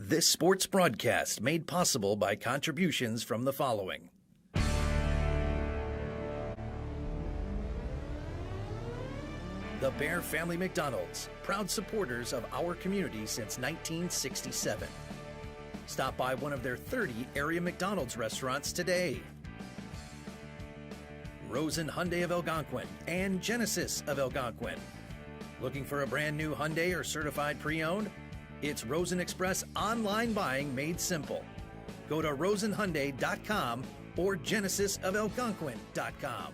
This sports broadcast made possible by contributions from the following. The Bear Family McDonald's, proud supporters of our community since 1967. Stop by one of their 30 area McDonald's restaurants today. Rosen Hyundai of Algonquin and Genesis of Algonquin. Looking for a brand new Hyundai or certified pre-owned? It's Rosen Express online buying made simple. Go to rosenhyundai.com or genesisofelgonquin.com.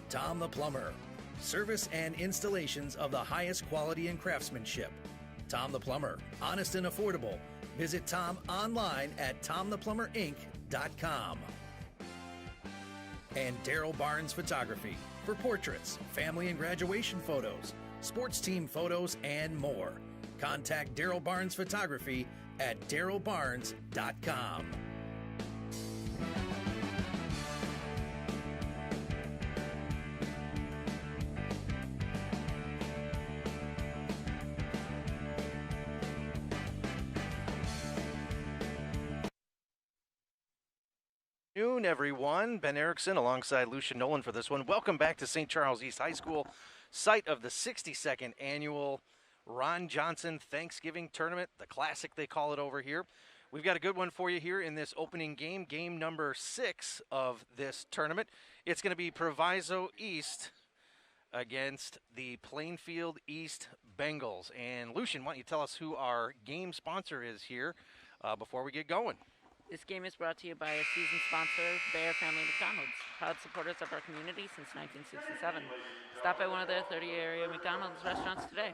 Tom the Plumber. Service and installations of the highest quality and craftsmanship. Tom the Plumber. Honest and affordable. Visit Tom online at tomtheplumberinc.com. And Daryl Barnes Photography for portraits, family and graduation photos, sports team photos, and more. Contact Daryl Barnes Photography at darylbarnes.com. Everyone, Ben Erickson alongside Lucian Nolan for this one. Welcome back to St. Charles East High School, site of the 62nd annual Ron Johnson Thanksgiving Tournament, the classic they call it over here. We've got a good one for you here in this opening game, game number 6 of this tournament. It's going to be Proviso East against the Plainfield East Bengals. And Lucian, why don't you tell us who our game sponsor is here before we get going? This game is brought to you by a season sponsor, Bear Family McDonald's, proud supporters of our community since 1967. Stop by one of their 30 area McDonald's restaurants today.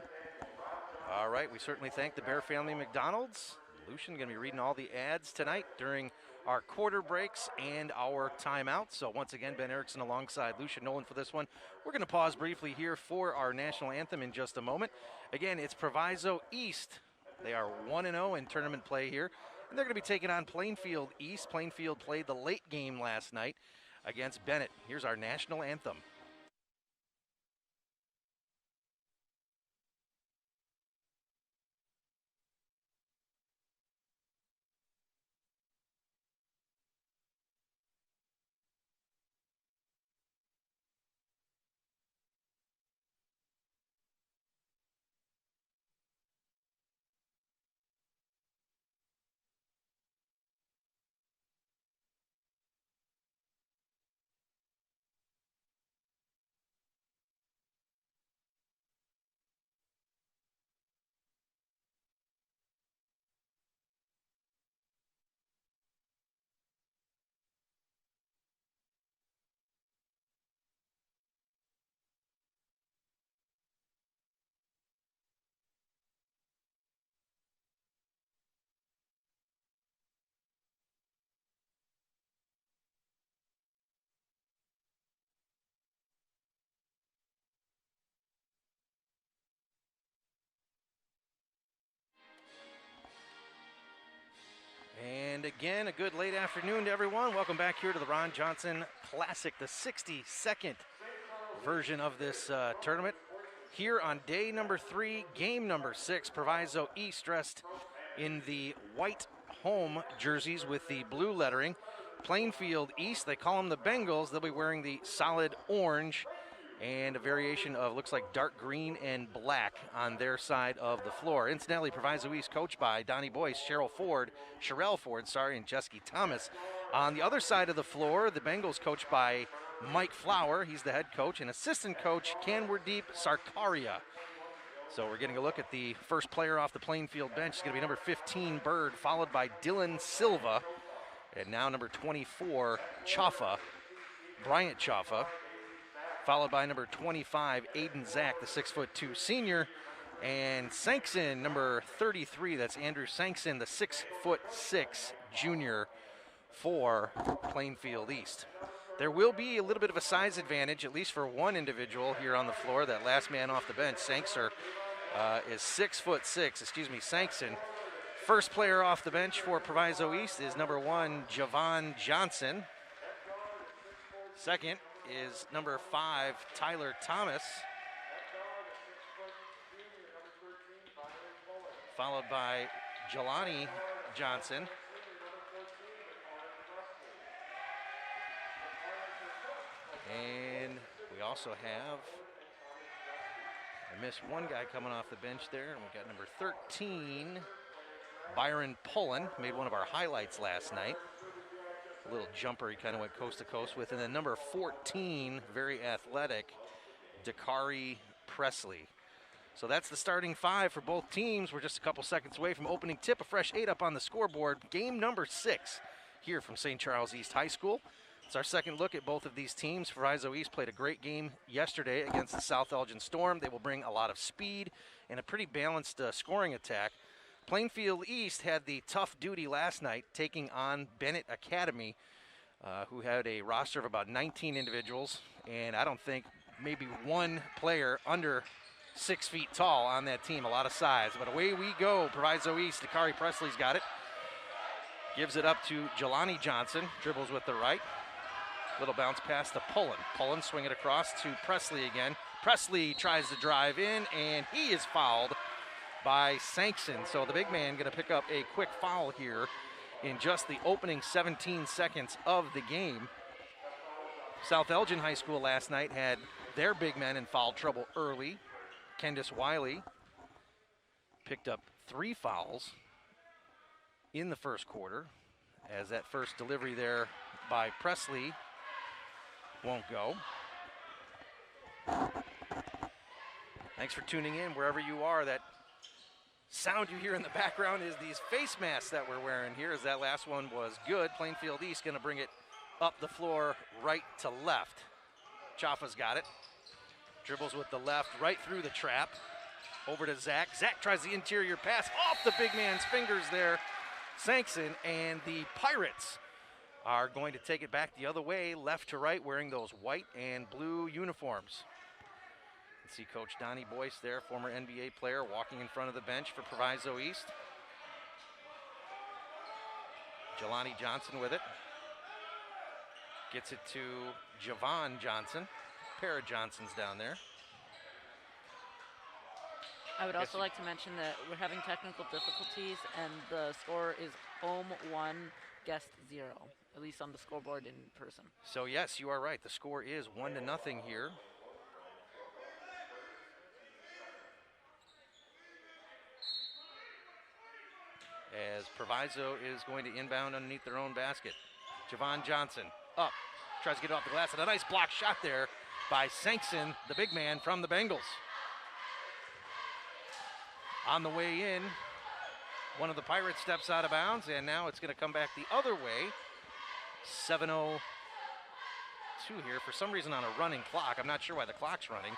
All right, we certainly thank the Bear Family McDonald's. Lucian going to be reading all the ads tonight during our quarter breaks and our timeouts. So once again, Ben Erickson alongside Lucian Nolan for this one. We're going to pause briefly here for our national anthem in just a moment. Again, it's Proviso East. They are 1-0 in tournament play here. And they're going to be taking on Plainfield East. Plainfield played the late game last night against Bennett. Here's our national anthem. And again, a good late afternoon to everyone. Welcome back here to the Ron Johnson Classic, the 62nd version of this tournament. Here on day number 3, game number 6, Proviso East dressed in the white home jerseys with the blue lettering. Plainfield East, they call them the Bengals. They'll be wearing the solid orange and a variation of, looks like dark green and black on their side of the floor. Incidentally, Proviso East coached by Donnie Boyce, Sherelle Ford, and Jesky Thomas. On the other side of the floor, the Bengals coached by Mike Flower. He's the head coach, and assistant coach, Canwardeep Sarkaria. So we're getting a look at the first player off the Plainfield bench. It's going to be number 15, Bird, followed by Dylan Silva. And now number 24, Bryant Chaffa. Followed by number 25, Aiden Zach, the 6'2" senior. And Sankson, number 33, that's Andrew Sankson, the 6'6" junior for Plainfield East. There will be a little bit of a size advantage, at least for one individual here on the floor, that last man off the bench. Sankson is 6'6", Sankson. First player off the bench for Proviso East is number 1, Javon Johnson. Second is number 5, Tyler Thomas. followed by Jelani Johnson. And we also have, I missed one guy coming off the bench there, and we got number 13, Byron Pullen, made one of our highlights last night. A little jumper he kind of went coast to coast with. And then number 14, very athletic, Dakari Presley. So that's the starting 5 for both teams. We're just a couple seconds away from opening tip. A fresh 8 up on the scoreboard. Game number 6 here from St. Charles East High School. It's our second look at both of these teams. Proviso East played a great game yesterday against the South Elgin Storm. They will bring a lot of speed and a pretty balanced scoring attack. Plainfield East had the tough duty last night, taking on Bennett Academy, who had a roster of about 19 individuals, and I don't think maybe one player under 6 feet tall on that team, a lot of size. But away we go. Proviso East, Dakari Presley's got it. Gives it up to Jelani Johnson, dribbles with the right. Little bounce pass to Pullen. Pullen swing it across to Presley again. Presley tries to drive in, and he is fouled by Sankson. So the big man going to pick up a quick foul here in just the opening 17 seconds of the game. South Elgin High School last night had their big men in foul trouble early. Kendis Wiley picked up 3 fouls in the first quarter, as that first delivery there by Presley won't go. Thanks for tuning in wherever you are. That sound you hear in the background is these face masks that we're wearing here, as that last one was good. Plainfield East going to bring it up the floor right to left. Chaffa's got it. Dribbles with the left right through the trap. Over to Zach. Zach tries the interior pass off the big man's fingers there. Sankson, and the Pirates are going to take it back the other way, left to right, wearing those white and blue uniforms. You see Coach Donnie Boyce there, former NBA player, walking in front of the bench for Proviso East. Jelani Johnson with it. Gets it to Javon Johnson. Pair of Johnsons down there. I would also like to mention that we're having technical difficulties, and the score is home 1, guest 0, at least on the scoreboard in person. So yes, you are right. The score is 1-0 here. As Proviso is going to inbound underneath their own basket. Javon Johnson up, tries to get off the glass, and a nice block shot there by Sankson, the big man from the Bengals. On the way in, one of the Pirates steps out of bounds, and now it's going to come back the other way. 7:02 here, for some reason on a running clock. I'm not sure why the clock's running.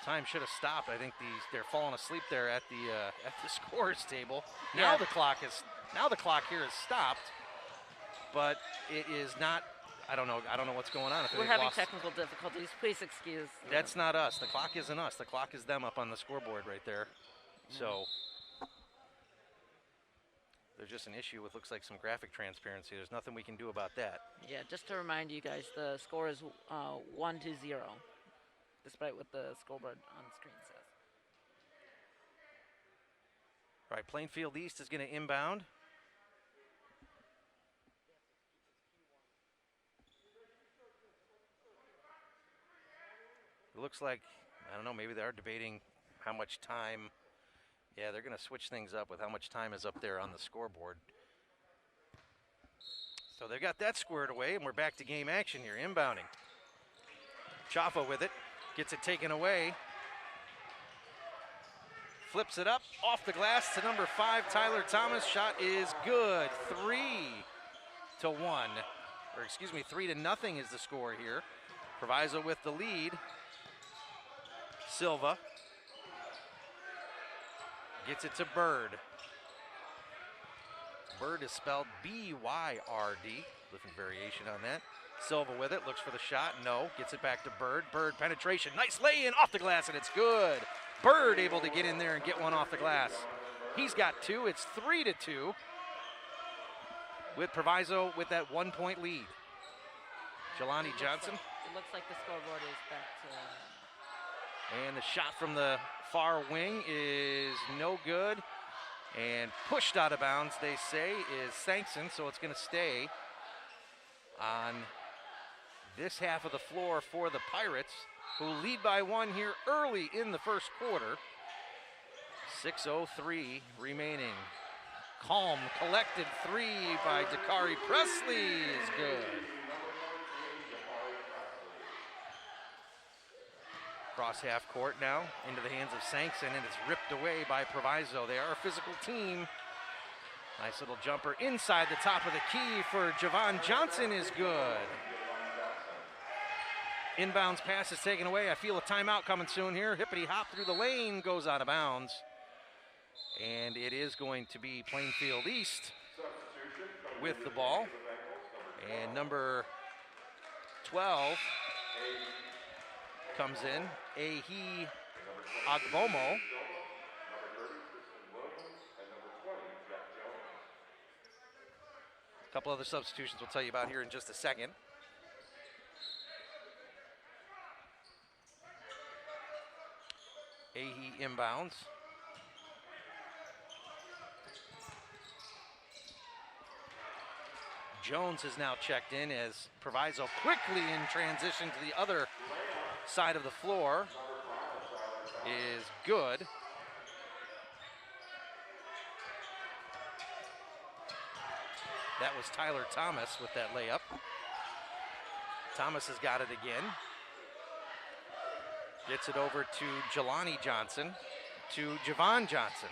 Time should have stopped. I think they're falling asleep there at the scores table. Now Yeah. the clock here is stopped, but it is not. I don't know what's going on. If We're they've having lost. technical difficulties. Please excuse. That's not us. The clock isn't us. The clock is them up on the scoreboard right there. So there's just an issue with, looks like, some graphic transparency. There's nothing we can do about that. Yeah, just to remind you guys, the score is 1-0, despite what the scoreboard on the screen says. All right, Plainfield East is going to inbound. It looks like, I don't know, maybe they are debating how much time. Yeah, they're going to switch things up with how much time is up there on the scoreboard. So they've got that squared away, and we're back to game action here, inbounding. Chaffa with it, gets it taken away. Flips it up, off the glass to number 5, Tyler Thomas. Shot is good, 3-1. Or excuse me, 3-0 is the score here. Proviso with the lead. Silva gets it to Bird. Bird is spelled B-Y-R-D. Different variation on that. Silva with it, looks for the shot, no. Gets it back to Bird. Bird penetration, nice lay-in off the glass, and it's good. Bird able to get in there and get one off the glass. He's got 2, it's 3-2. With Proviso with that 1-point lead. Jelani Johnson. It looks like the scoreboard is back to... And the shot from the far wing is good. And pushed out of bounds, they say, is Sankson, so it's going to stay on this half of the floor for the Pirates, who lead by 1 here early in the first quarter. 6:03 remaining. Calm, collected 3 by Dakari Presley is good. Cross half court now into the hands of Sankson, and it's ripped away by Proviso. They are a physical team. Nice little jumper inside the top of the key for Javon Johnson is good. Inbounds pass is taken away. I feel a timeout coming soon here. Hippity hop through the lane, goes out of bounds. And it is going to be Plainfield East with the ball. And number 12 comes in, Ahi Agbomo. A couple other substitutions we'll tell you about here in just a second. Ahi inbounds. Jones has now checked in as Proviso quickly in transition to the other side of the floor is good. That was Tyler Thomas with that layup. Thomas has got it again. Gets it over to Jelani Johnson, to Javon Johnson.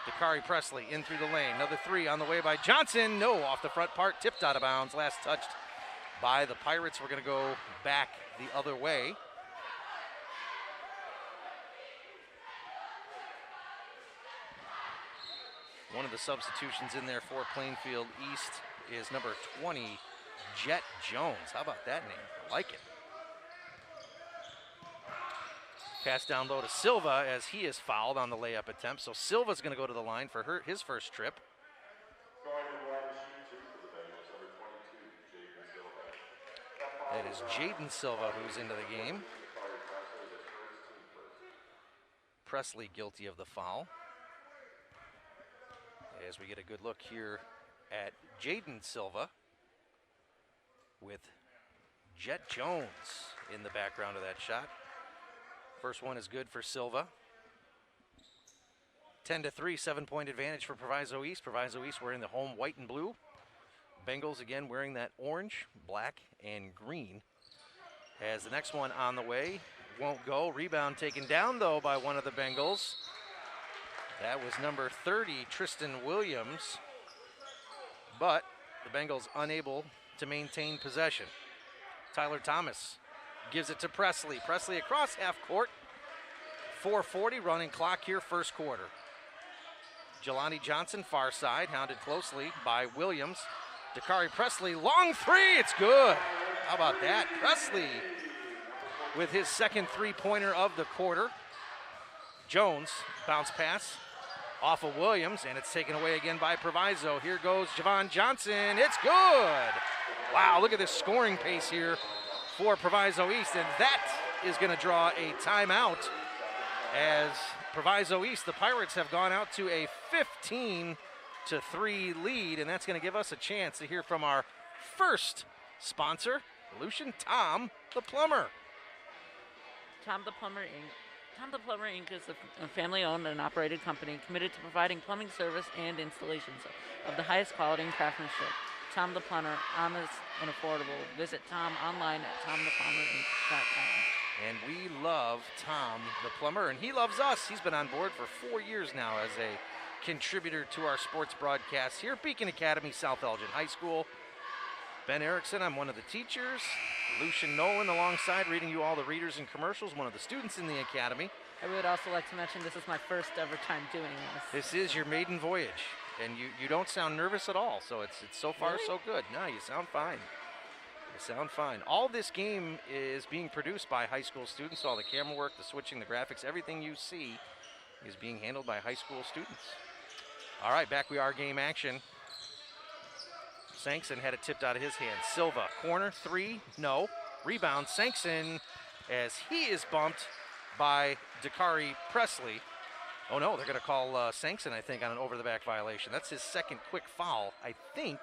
Dakari Presley in through the lane. Another 3 on the way by Johnson. No, off the front part, tipped out of bounds. Last touched by the Pirates. We're going to go back the other way. One of the substitutions in there for Plainfield East is number 20, Jet Jones. How about that name? I like it. Pass down low to Silva as he is fouled on the layup attempt. So Silva's going to go to the line for his first trip. That is Jaden Silva who's into the game. Presley guilty of the foul. As we get a good look here at Jaden Silva with Jet Jones in the background of that shot. First one is good for Silva. 10-3, 7-point advantage for Proviso East. Proviso East wearing the home white and blue. Bengals again wearing that orange, black, and green. As the next one on the way won't go. Rebound taken down though by one of the Bengals. That was number 30, Tristan Williams. But the Bengals unable to maintain possession. Tyler Thomas gives it to Presley. Presley across half court. 4:40 running clock here, first quarter. Jelani Johnson, far side, hounded closely by Williams. Dakari Presley, long 3, it's good. How about that? Presley with his second 3-pointer of the quarter. Jones, bounce pass off of Williams, and it's taken away again by Proviso. Here goes Javon Johnson, it's good. Wow, look at this scoring pace here for Proviso East, and that is going to draw a timeout as Proviso East, the Pirates have gone out to a 15-3 lead, and that's going to give us a chance to hear from our first sponsor, Lucian Tom the Plumber. Tom the Plumber Inc. Tom the Plumber Inc. is a family-owned and operated company committed to providing plumbing service and installations of the highest quality and craftsmanship. Tom the Plumber, honest and affordable. Visit Tom online at tomtheplumber.com. And we love Tom the Plumber, and he loves us. He's been on board for 4 years now as a contributor to our sports broadcasts here at Beacon Academy, South Elgin High School. Ben Erickson, I'm one of the teachers. Lucian Nolan alongside, reading you all the readers and commercials, one of the students in the academy. I would also like to mention this is my first ever time doing this. This is your maiden voyage, and you don't sound nervous at all, so it's so far Really? so good. No, you sound fine. You sound fine. All this game is being produced by high school students. All the camera work, the switching, the graphics, everything you see is being handled by high school students. All right, back we are, game action. Sankson had it tipped out of his hands. Silva, corner, 3, no. Rebound, Sankson, as he is bumped by Dakari Presley. Oh no, they're going to call Sankson, I think, on an over-the-back violation. That's his second quick foul, I think.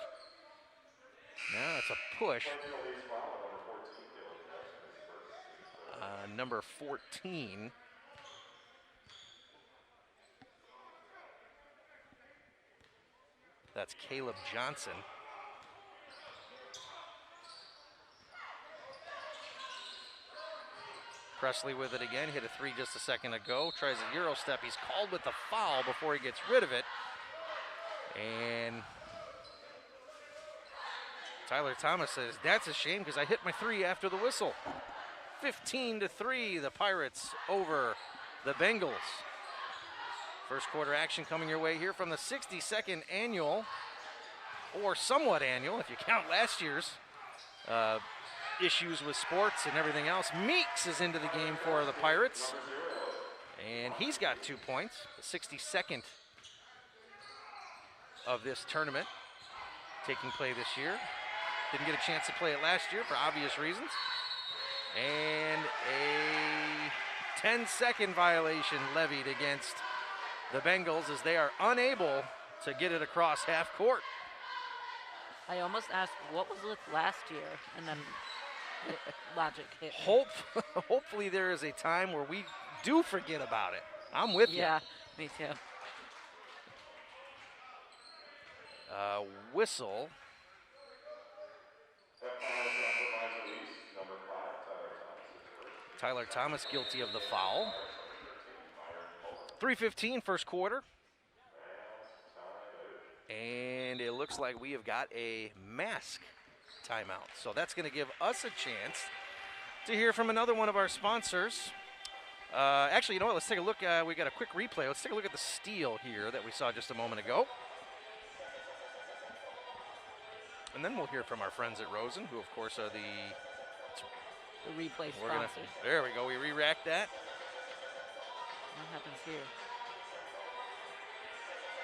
No, that's a push. Number 14. That's Caleb Johnson. Presley with it again, hit a three just a second ago, tries a Euro step. He's called with the foul before he gets rid of it. And Tyler Thomas says, that's a shame because I hit my three after the whistle. 15-3, the Pirates over the Bengals. First quarter action coming your way here from the 62nd annual, or somewhat annual if you count last year's issues with sports and everything else. Meeks is into the game for the Pirates, and he's got 2 points, the 62nd of this tournament taking play this year. Didn't get a chance to play it last year for obvious reasons. And a 10-second violation levied against the Bengals as they are unable to get it across half court. I almost asked what was with last year, and then logic hit me. Hopefully there is a time where we do forget about it. I'm with you. Yeah, me too. Whistle. Tyler Thomas guilty of the foul. 3:15 first quarter. And it looks like we have got a mask timeout. So that's going to give us a chance to hear from another one of our sponsors. Actually, you know what? Let's take a look. We got a quick replay. Let's take a look at the steal here that we saw just a moment ago. And then we'll hear from our friends at Rosen, who, of course, are the replay sponsors. There we go. We re-racked that. What happens here?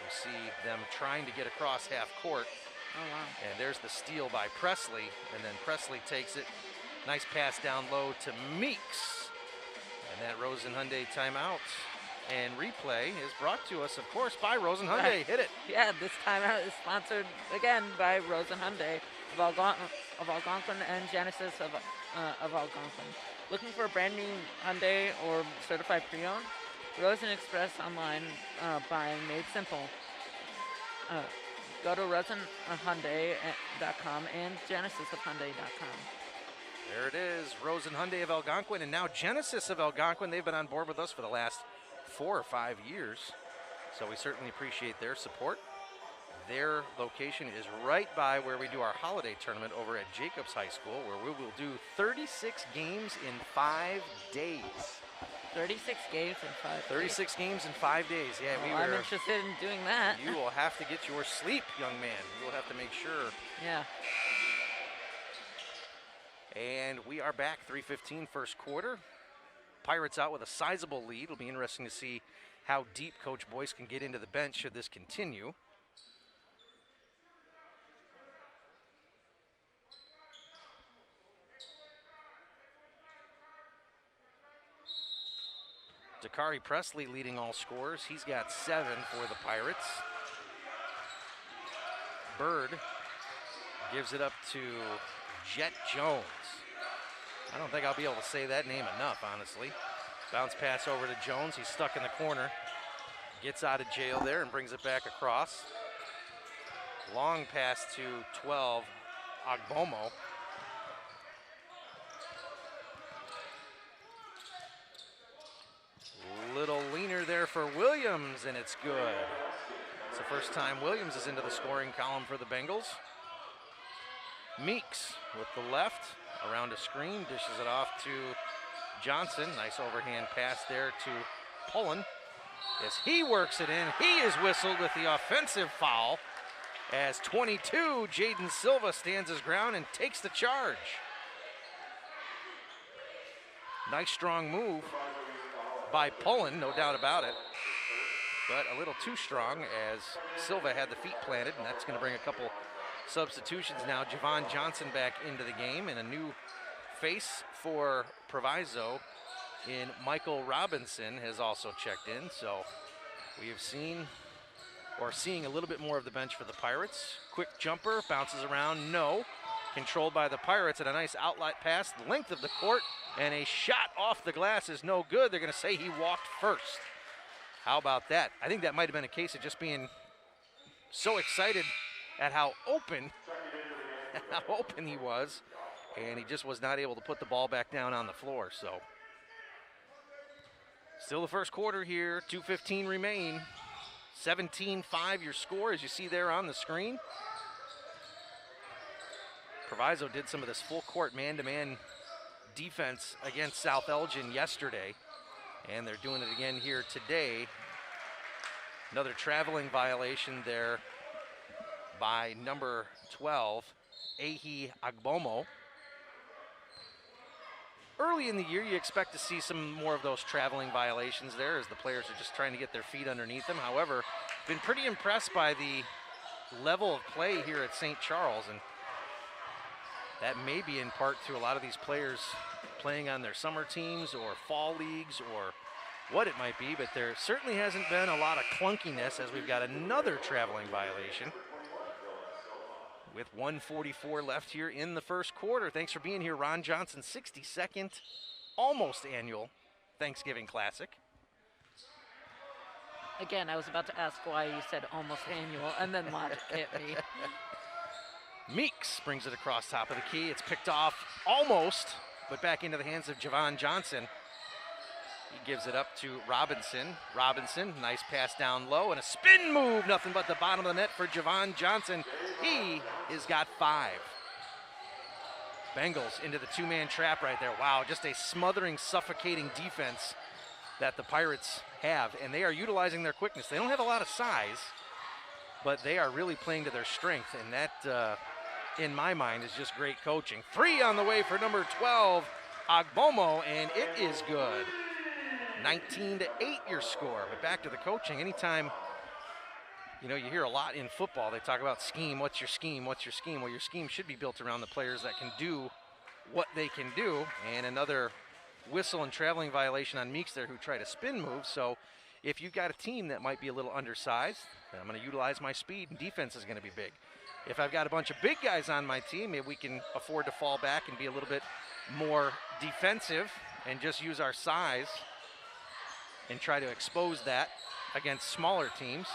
We see them trying to get across half court. Oh, wow. And there's the steal by Presley. And then Presley takes it. Nice pass down low to Meeks. And that Rosen Hyundai timeout and replay is brought to us, of course, by Rosen Hyundai. Right. Hit it. Yeah, this timeout is sponsored again by Rosen Hyundai of Algonquin and Genesis of Algonquin. Looking for a brand new Hyundai or certified pre-owned? Rosen Express online buying made simple. Go to RosenHyundai.com and GenesisofHyundai.com. There it is, Rosen Hyundai of Algonquin, and now Genesis of Algonquin. They've been on board with us for the last 4 or 5 years, so we certainly appreciate their support. Their location is right by where we do our holiday tournament over at Jacobs High School, where we will do 36 games in 5 days. 36 games in 5 days. 36 games in 5 days. Yeah, I'm interested in doing that. You will have to get your sleep, young man. You will have to make sure. Yeah. And we are back, 3:15 first quarter. Pirates out with a sizable lead. It'll be interesting to see how deep Coach Boyce can get into the bench should this continue. Dakari Presley leading all scorers. He's got 7 for the Pirates. Bird gives it up to Jet Jones. I don't think I'll be able to say that name enough, honestly. Bounce pass over to Jones. He's stuck in the corner. Gets out of jail there and brings it back across. Long pass to 12, Agbomo. Little leaner there for Williams, and it's good. It's the first time Williams is into the scoring column for the Bengals. Meeks with the left, around a screen, dishes it off to Johnson. Nice overhand pass there to Pullen. As he works it in, he is whistled with the offensive foul as 22, Jaden Silva stands his ground and takes the charge. Nice strong move by Pullen, no doubt about it, but a little too strong as Silva had the feet planted, and that's going to bring a couple substitutions now. Javon Johnson back into the game, and a new face for Proviso in Michael Robinson has also checked in. So We have seen, or seeing a little bit more of the bench for the Pirates. Quick jumper, bounces around, no. Controlled by the Pirates, and a nice outlet pass, length of the court, and a shot off the glass is no good. They're going to say he walked first. How about that? I think that might have been a case of just being so excited at how open he was, and he just was not able to put the ball back down on the floor. So still the first quarter here, 2:15 remain. 17-5 your score, as you see there on the screen. Proviso did some of this full court man-to-man defense against South Elgin yesterday, and they're doing it again here today. Another traveling violation there by number 12, Ehi Agbomo. Early in the year, you expect to see some more of those traveling violations there as the players are just trying to get their feet underneath them. However, been pretty impressed by the level of play here at St. Charles, and that may be in part to a lot of these players playing on their summer teams or fall leagues or what it might be, but there certainly hasn't been a lot of clunkiness as we've got another traveling violation with 1:44 left here in the first quarter. Thanks for being here, Ron Johnson, 62nd, almost annual Thanksgiving Classic. Again, I was about to ask why you said almost annual, and then logic hit me. Meeks brings it across top of the key. It's picked off almost, but back into the hands of Javon Johnson. He gives it up to Robinson. Robinson, nice pass down low, and a spin move. Nothing but the bottom of the net for Javon Johnson. He has got 5. Bengals into the two-man trap right there. Wow, just a smothering, suffocating defense that the Pirates have, and they are utilizing their quickness. They don't have a lot of size, but they are really playing to their strength, and that, in my mind, is just great coaching. 3 on the way for number 12, Agbomo, and it is good. 19-8 your score. But back to the coaching. Anytime, you hear a lot in football, they talk about scheme. What's your scheme? What's your scheme? Well, your scheme should be built around the players that can do what they can do. And another whistle and traveling violation on Meeks there, who tried a spin move. So if you've got a team that might be a little undersized, then I'm going to utilize my speed, and defense is going to be big. If I've got a bunch of big guys on my team, maybe we can afford to fall back and be a little bit more defensive and just use our size and try to expose that against smaller teams.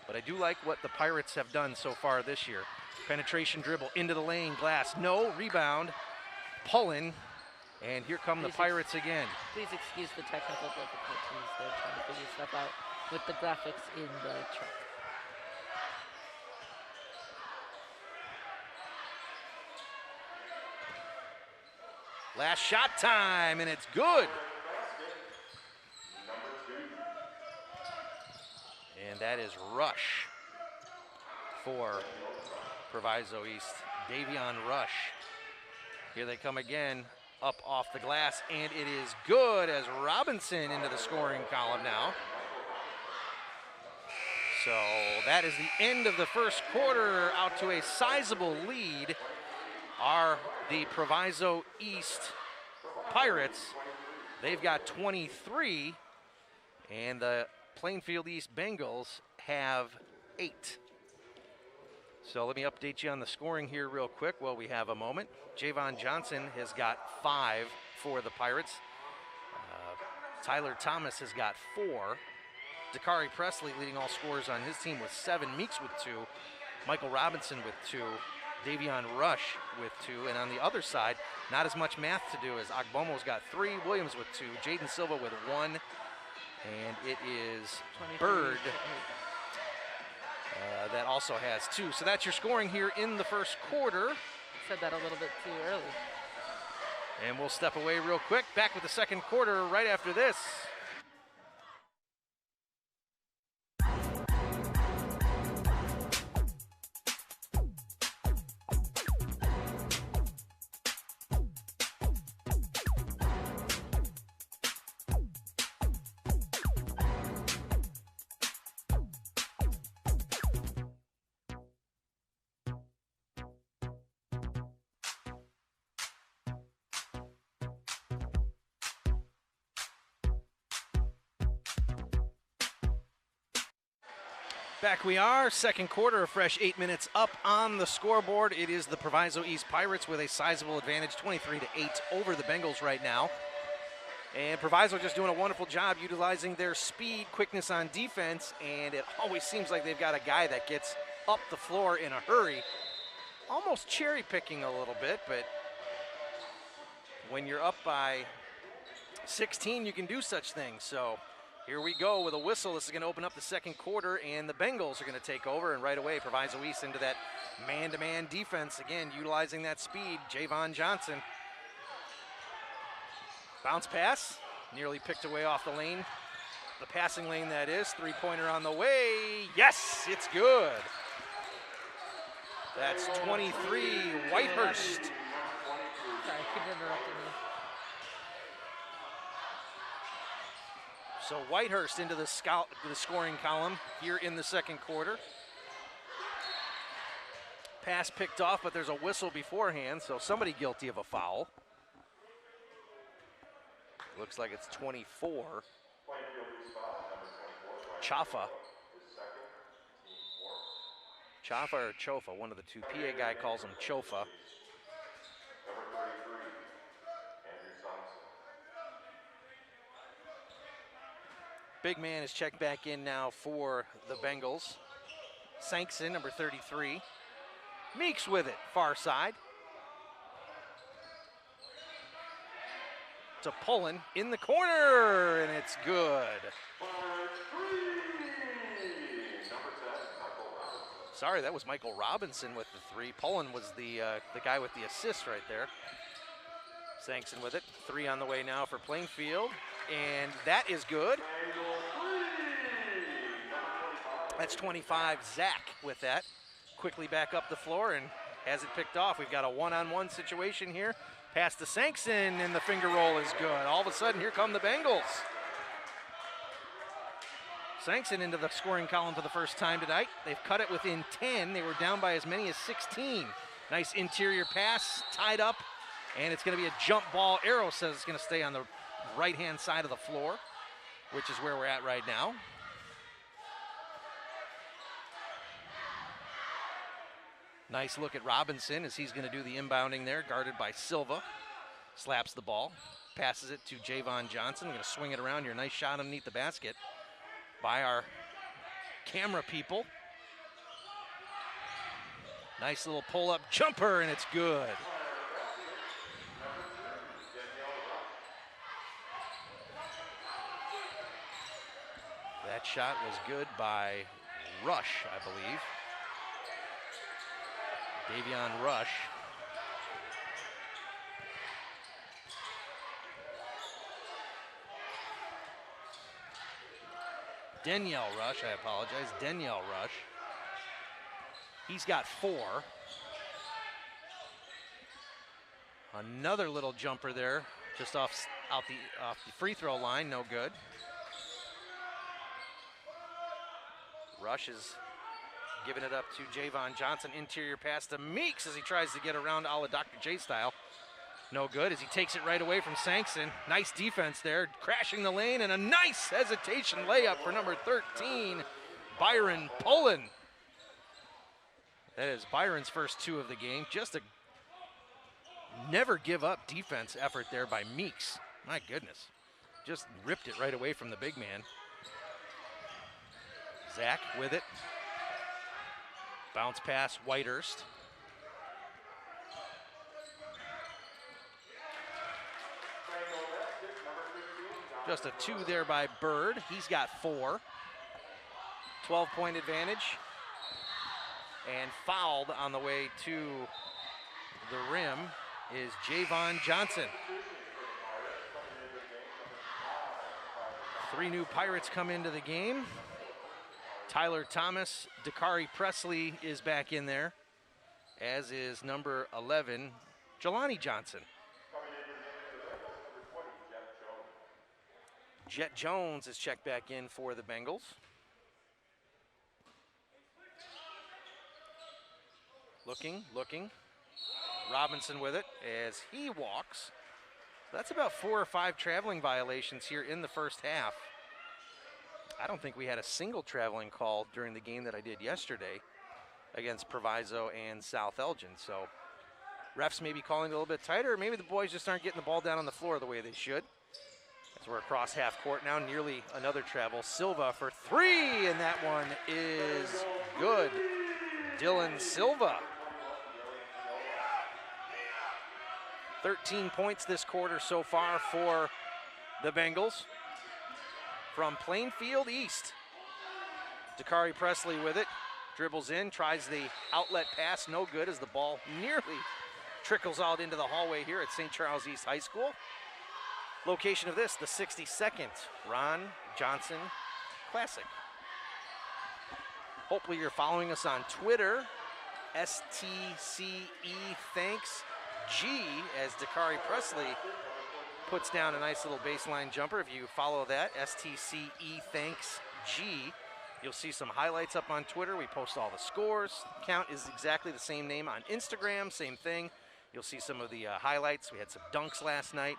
But I do like what the Pirates have done so far this year. Penetration dribble into the lane, glass, no, rebound, pulling, and here come the Pirates again. Please excuse the technical difficulties. They're trying to figure stuff out with the graphics in the truck. Last shot time, and it's good. And that is Rush for Proviso East. Davion Rush. Here they come again, up off the glass, and it is good as Robinson into the scoring column now. So that is the end of the first quarter, out to a sizable lead are the Proviso East Pirates. They've got 23, and the Plainfield East Bengals have 8. So let me update you on the scoring here real quick while we have a moment. Javon Johnson has got 5 for the Pirates. Tyler Thomas has got 4. Dakari Presley leading all scorers on his team with 7. Meeks with 2. Michael Robinson with 2. Davion Rush with 2. And on the other side, not as much math to do as Agbomo's got 3. Williams with 2. Jaden Silva with 1. And it is Bird that also has 2. So that's your scoring here in the first quarter. Said that a little bit too early. And we'll step away real quick. Back with the second quarter right after this. Back we are, second quarter, a fresh 8 minutes up on the scoreboard. It is the Proviso East Pirates with a sizable advantage, 23-8 over the Bengals right now. And Proviso just doing a wonderful job utilizing their speed, quickness on defense, and it always seems like they've got a guy that gets up the floor in a hurry. Almost cherry picking a little bit, but when you're up by 16, you can do such things. So here we go with a whistle. This is going to open up the second quarter, and the Bengals are going to take over, and right away Proviso East into that man-to-man defense. Again, utilizing that speed, Javon Johnson. Bounce pass, nearly picked away off the lane. The passing lane, that is. Three-pointer on the way. Yes, it's good. That's 23, Whitehurst. Sorry, keep interrupting me. So Whitehurst into the scoring column here in the second quarter. Pass picked off, but there's a whistle beforehand, so somebody guilty of a foul. Looks like it's 24. Chafa. Chafa or Chofa, one of the two. PA guy calls him Chofa. Big man is checked back in now for the Bengals. Sankson, number 33. Meeks with it, far side. To Pullen in the corner, and it's good. Sorry, that was Michael Robinson with the three. Pullen was the guy with the assist right there. Sankson with it. Three on the way now for Plainfield, and that is good. That's 25, Zach with that. Quickly back up the floor and has it picked off. We've got a one-on-one situation here. Pass to Sankson, and the finger roll is good. All of a sudden, here come the Bengals. Sankson into the scoring column for the first time tonight. They've cut it within 10. They were down by as many as 16. Nice interior pass, tied up, and it's going to be a jump ball. Arrow says it's going to stay on the right-hand side of the floor, which is where we're at right now. Nice look at Robinson as he's going to do the inbounding there, guarded by Silva. Slaps the ball, passes it to Javon Johnson. Going to swing it around here. Nice shot underneath the basket by our camera people. Nice little pull-up jumper, and it's good. That shot was good by Rush, I believe. Davion Rush. Danielle Rush, I apologize. Danielle Rush. He's got 4. Another little jumper there, just off the free throw line, no good. Rush is giving it up to Javon Johnson. Interior pass to Meeks as he tries to get around a la Dr. J style. No good as he takes it right away from Sankson. Nice defense there, crashing the lane, and a nice hesitation layup for number 13, Byron Pullen. That is Byron's first 2 of the game. Just a never give up defense effort there by Meeks. My goodness. Just ripped it right away from the big man. Zach with it. Bounce pass, Whitehurst. Just a 2 there by Bird. He's got 4. 12-point advantage. And fouled on the way to the rim is Javon Johnson. 3 new Pirates come into the game. Tyler Thomas, Dakari Presley is back in there, as is number 11, Jelani Johnson. Jet Jones is checked back in for the Bengals. Looking. Robinson with it as he walks. That's about 4 or 5 traveling violations here in the first half. I don't think we had a single traveling call during the game that I did yesterday against Proviso and South Elgin. So refs may be calling a little bit tighter. Maybe the boys just aren't getting the ball down on the floor the way they should. As we're across half court now, nearly another travel. Silva for three, and that one is good. Dylan Silva. 13 points this quarter so far for the Bengals. From Plainfield East. Dakari Presley with it. Dribbles in, tries the outlet pass, no good as the ball nearly trickles out into the hallway here at St. Charles East High School. Location of this, the 62nd Ron Johnson Classic. Hopefully you're following us on Twitter, STCE Thanks G, as Dakari Presley puts down a nice little baseline jumper. If you follow that, STCE Thanks G, you'll see some highlights up on Twitter. We post all the scores. Count is exactly the same name on Instagram, same thing. You'll see some of the highlights. We had some dunks last night,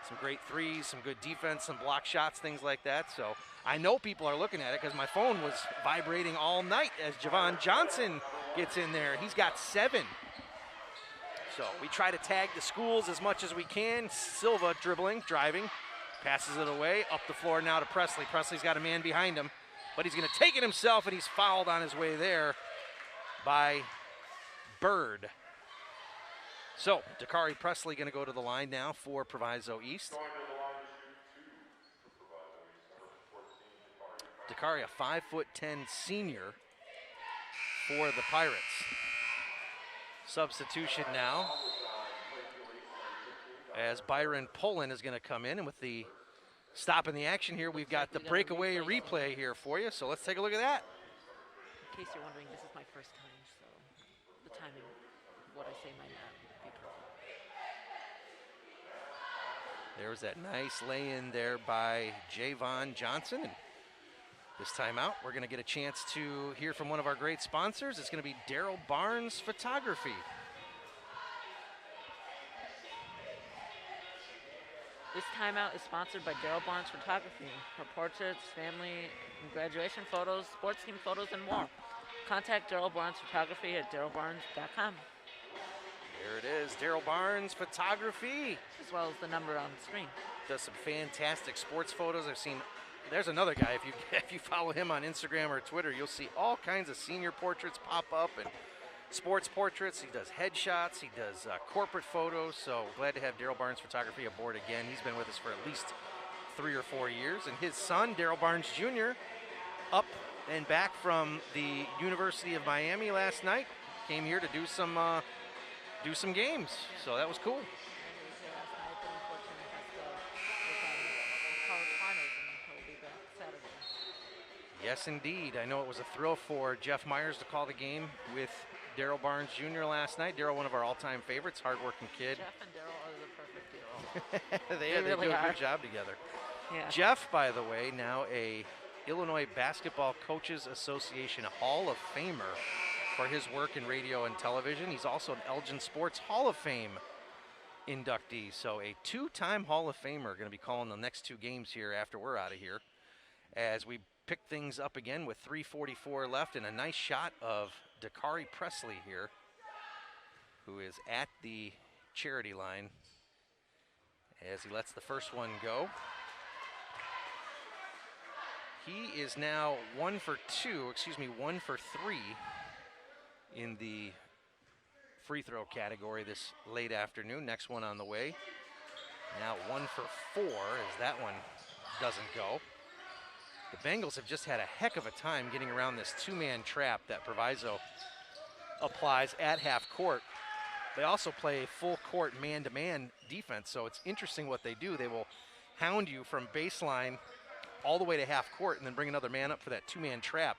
some great threes, some good defense, some block shots, things like that. So I know people are looking at it because my phone was vibrating all night as Javon Johnson gets in there. He's got 7. So we try to tag the schools as much as we can. Silva dribbling, driving, passes it away. Up the floor now to Presley. Presley's got a man behind him, but he's going to take it himself, and he's fouled on his way there by Bird. So Dakari Presley going to go to the line now for Proviso East. Dakari, a 5'10" senior for the Pirates. Substitution now as Byron Pullen is going to come in, and with the stop in the action here, we've got the breakaway replay here for you, so let's take a look at that. In case you're wondering, this is my first time, so the timing, what I say might not be perfect. There was that nice lay-in there by Javon Johnson. And this timeout, we're going to get a chance to hear from one of our great sponsors. It's going to be Daryl Barnes Photography. This timeout is sponsored by Daryl Barnes Photography for portraits, family, and graduation photos, sports team photos, and more. Contact Daryl Barnes Photography at darylbarnes.com. There it is, Daryl Barnes Photography. As well as the number on the screen. Does some fantastic sports photos. I've seen, there's another guy, if you follow him on Instagram or Twitter, you'll see all kinds of senior portraits pop up and sports portraits. He does headshots, he does corporate photos, so glad to have Daryl Barnes Photography aboard again. He's been with us for at least 3 or 4 years, and his son, Daryl Barnes Jr., up and back from the University of Miami last night, came here to do some games, so that was cool. Yes, indeed. I know it was a thrill for Jeff Myers to call the game with Daryl Barnes Jr. last night. Daryl, one of our all-time favorites, hardworking kid. Jeff and Daryl are the perfect duo. they really do a good job together. Yeah. Jeff, by the way, now a Illinois Basketball Coaches Association Hall of Famer for his work in radio and television. He's also an Elgin Sports Hall of Fame inductee. So a 2-time Hall of Famer, going to be calling the next 2 games here after we're out of here, as we pick things up again with 3:44 left, and a nice shot of Dakari Presley here, who is at the charity line as he lets the first one go. He is now 1 for 3 in the free throw category this late afternoon. Next one on the way. Now 1 for 4 as that one doesn't go. The Bengals have just had a heck of a time getting around this 2-man trap that Proviso applies at half court. They also play full court man-to-man defense, so it's interesting what they do. They will hound you from baseline all the way to half court and then bring another man up for that 2-man trap.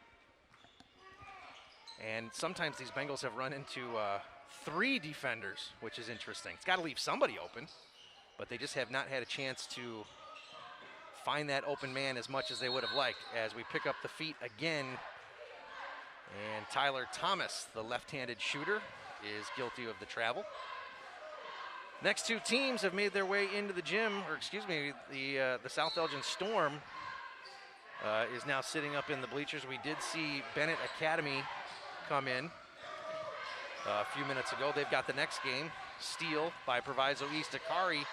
And sometimes these Bengals have run into 3 defenders, which is interesting. It's got to leave somebody open, but they just have not had a chance to find that open man as much as they would have liked. As we pick up the feet again, and Tyler Thomas, the left-handed shooter, is guilty of the travel. Next 2 teams have made their way into the gym, or excuse me, the South Elgin Storm is now sitting up in the bleachers. We did see Bennett Academy come in a few minutes ago. They've got the next game. Steal by Proviso East. Akari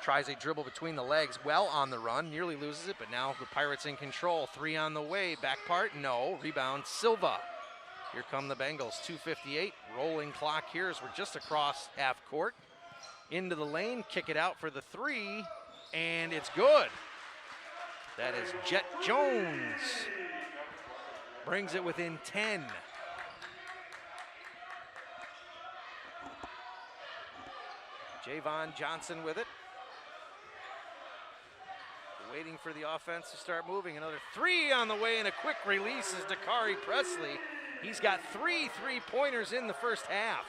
tries a dribble between the legs, well on the run, nearly loses it, but now the Pirates in control. 3 on the way, back part, no. Rebound, Silva. Here come the Bengals, 2:58. Rolling clock here as we're just across half court. Into the lane, kick it out for the 3, and it's good. That is Jet Jones. Brings it within 10. Javon Johnson with it. Waiting for the offense to start moving. Another 3 on the way, and a quick release is Dakari Presley. He's got 3 3-pointers in the first half.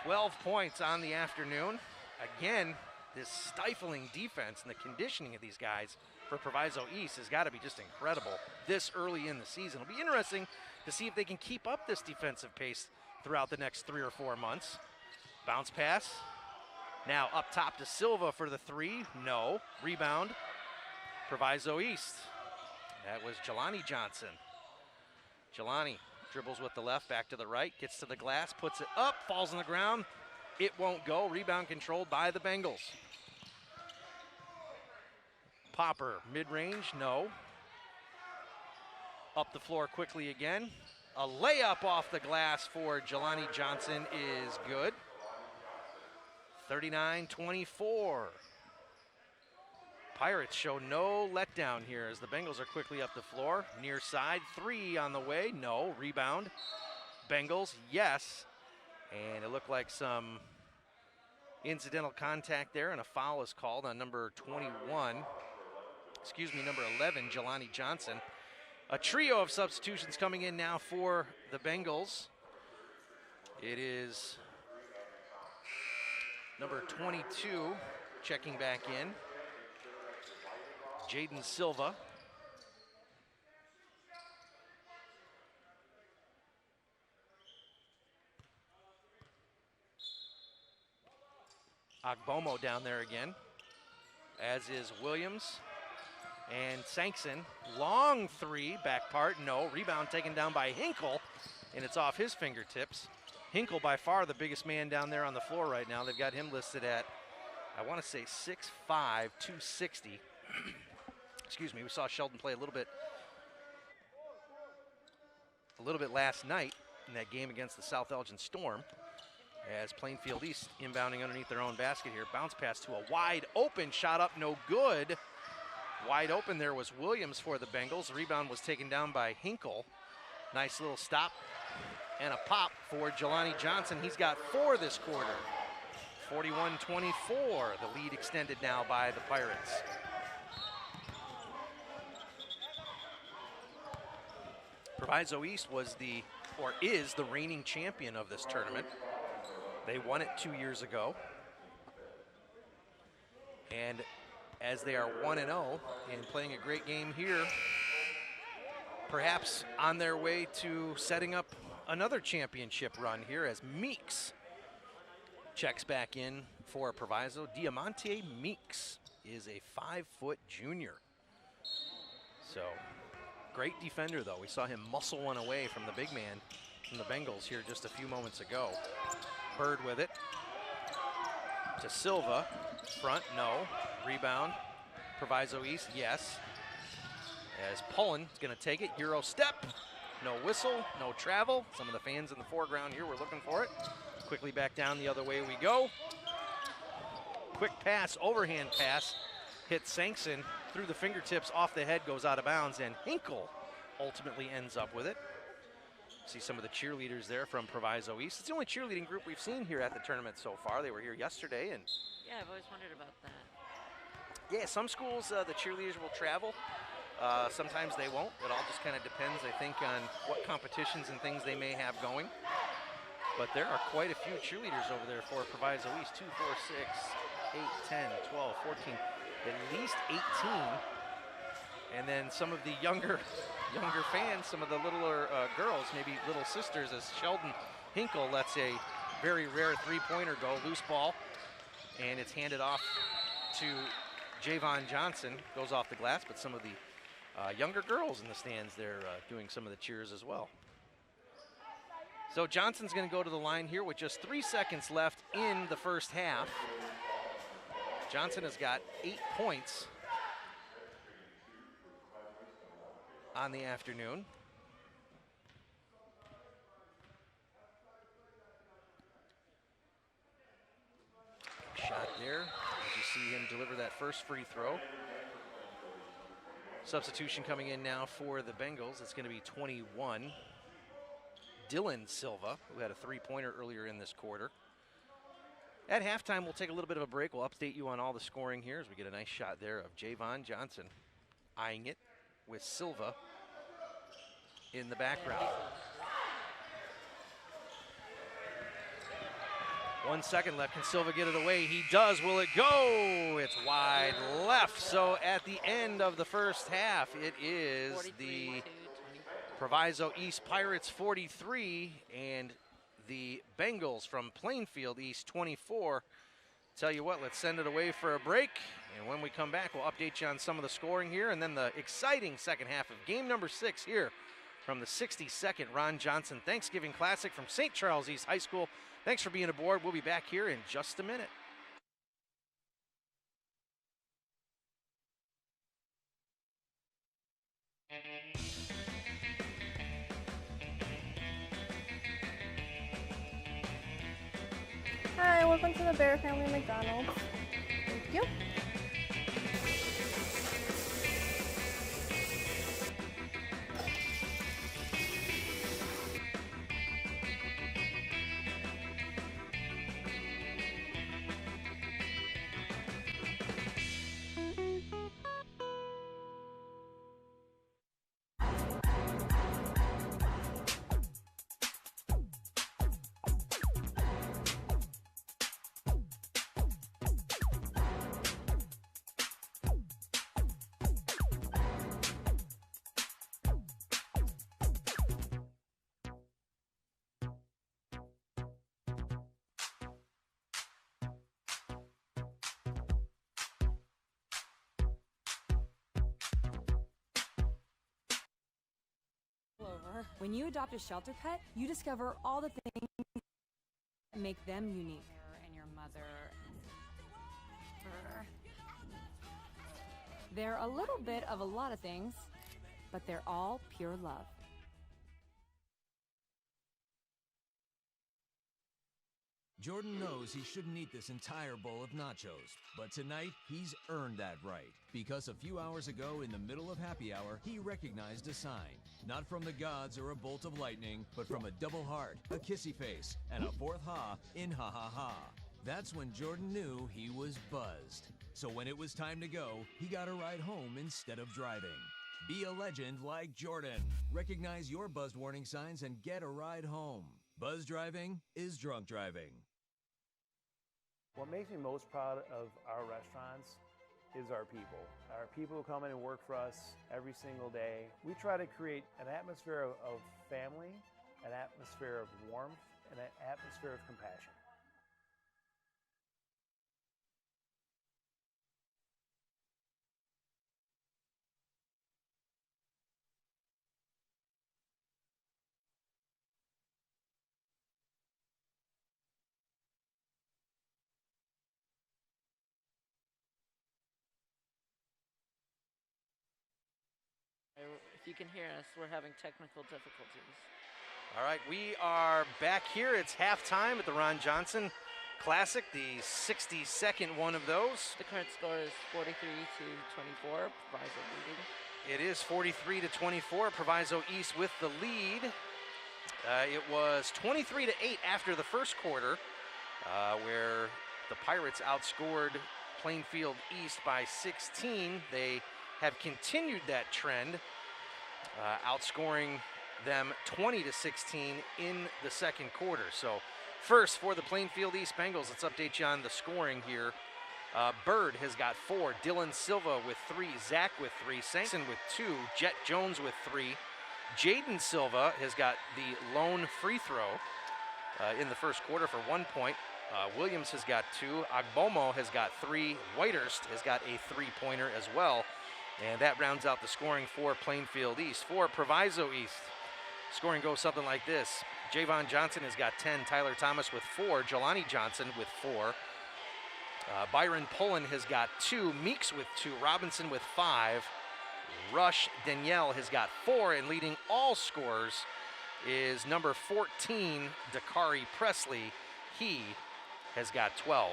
12 points on the afternoon. Again, this stifling defense and the conditioning of these guys for Proviso East has got to be just incredible this early in the season. It'll be interesting to see if they can keep up this defensive pace throughout the next 3 or 4 months. Bounce pass. Now up top to Silva for the 3. No. Rebound. Proviso East. That was Jelani Johnson. Jelani dribbles with the left, back to the right, gets to the glass, puts it up, falls on the ground. It won't go. Rebound controlled by the Bengals. Popper, mid-range, no. Up the floor quickly again. A layup off the glass for Jelani Johnson is good. 39-24. Pirates show no letdown here as the Bengals are quickly up the floor. Near side, 3 on the way, no. Rebound. Bengals, yes. And it looked like some incidental contact there, and a foul is called on number 11, Jelani Johnson. A trio of substitutions coming in now for the Bengals. It is number 22 checking back in, Jaden Silva. Agbomo down there again, as is Williams. And Sankson, long 3, back part, no. Rebound taken down by Hinkle, and it's off his fingertips. Hinkle by far the biggest man down there on the floor right now. They've got him listed at, I want to say 6'5", 260. Excuse me, we saw Sheldon play a little bit last night in that game against the South Elgin Storm, as Plainfield East inbounding underneath their own basket here. Bounce pass to a wide open shot up, no good. Wide open there was Williams for the Bengals. Rebound was taken down by Hinkle. Nice little stop and a pop for Jelani Johnson. He's got 4 this quarter. 41-24, the lead extended now by the Pirates. Proviso East is the reigning champion of this tournament. They won it 2 years ago. And as they are 1-0 and playing a great game here, perhaps on their way to setting up another championship run here, as Meeks checks back in for Proviso. Diamante Meeks is a 5-foot junior. So, great defender though. We saw him muscle one away from the big man from the Bengals here just a few moments ago. Bird with it. To Silva. Front, no. Rebound. Proviso East, yes. As Pullen is going to take it. Euro step. No whistle, no travel. Some of the fans in the foreground here were looking for it. Quickly back down the other way we go. Quick pass, overhand pass. Hits Sankson through the fingertips, off the head, goes out of bounds, and Hinkle ultimately ends up with it. See some of the cheerleaders there from Proviso East. It's the only cheerleading group we've seen here at the tournament so far. They were here yesterday, and Yeah, I've always wondered about that. yeah, some schools the cheerleaders will travel. Sometimes they won't. It all just kind of depends, I think, on what competitions and things they may have going. But there are quite a few cheerleaders over there for Proviso East. 2, 4, 6, 8, 10, 12, 14, at least 18. And then some of the younger fans, some of the littler girls, maybe little sisters, as Sheldon Hinkle lets a very rare 3-pointer go, loose ball, and it's handed off to Javon Johnson goes off the glass, but some of the younger girls in the stands there doing some of the cheers as well. So Johnson's going to go to the line here with just 3 seconds left in the first half. Johnson has got 8 points on the afternoon. Shot there, as you see him deliver that first free throw. Substitution coming in now for the Bengals. It's going to be 21. Dylan Silva, who had a three-pointer earlier in this quarter. At halftime, we'll take a little bit of a break. We'll update you on all the scoring here as we get a nice shot there of Javon Johnson eyeing it with Silva in the background. 1 second left. Can Silva get it away? He does. Will it go? It's wide left. So at the end of the first half, it is the Proviso East Pirates 43 and the Bengals from Plainfield East 24. Tell you what, let's send it away for a break. And when we come back, we'll update you on some of the scoring here and then the exciting second half of game number 6 here from the 62nd Ron Johnson Thanksgiving Classic from St. Charles East High School. Thanks for being aboard. We'll be back here in just a minute. Hi, welcome to the Bear Family McDonald's. Thank you. When you adopt a shelter pet, you discover all the things that make them unique. And your mother. They're a little bit of a lot of things, but they're all pure love. Jordan knows he shouldn't eat this entire bowl of nachos, but tonight he's earned that right. Because a few hours ago, in the middle of happy hour, he recognized a sign. Not from the gods or a bolt of lightning, but from a double heart, a kissy face, and a fourth ha in ha ha ha. That's when Jordan knew he was buzzed. So when it was time to go, he got a ride home instead of driving. Be a legend like Jordan. Recognize your buzzed warning signs and get a ride home. Buzz driving is drunk driving. What makes me most proud of our restaurants is our people. Our people who come in and work for us every single day. We try to create an atmosphere of family, an atmosphere of warmth, and an atmosphere of compassion. If you can hear us, we're having technical difficulties. All right, we are back here. It's halftime at the Ron Johnson Classic, the 62nd one of those. The current score is 43-24, Proviso leading. It is 43-24, Proviso East with the lead. It was 23-8 after the first quarter, where the Pirates outscored Plainfield East by 16. They have continued that trend, outscoring them 20-16 in the second quarter. So first for the Plainfield East Bengals, let's update you on the scoring here. Bird has got 4, Dylan Silva with 3, Zach with 3, Sankson with 2, Jet Jones with 3. Jaden Silva has got the lone free throw in the first quarter for 1 point. Williams has got 2. Agbomo has got 3. Whitehurst has got a 3-pointer as well. And that rounds out the scoring for Plainfield East. For Proviso East, scoring goes something like this. Javon Johnson has got 10. Tyler Thomas with 4. Jelani Johnson with 4. Byron Pullen has got 2. Meeks with 2. Robinson with 5. Rush Danielle has got 4. And leading all scorers is number 14, Dakari Presley. He has got 12.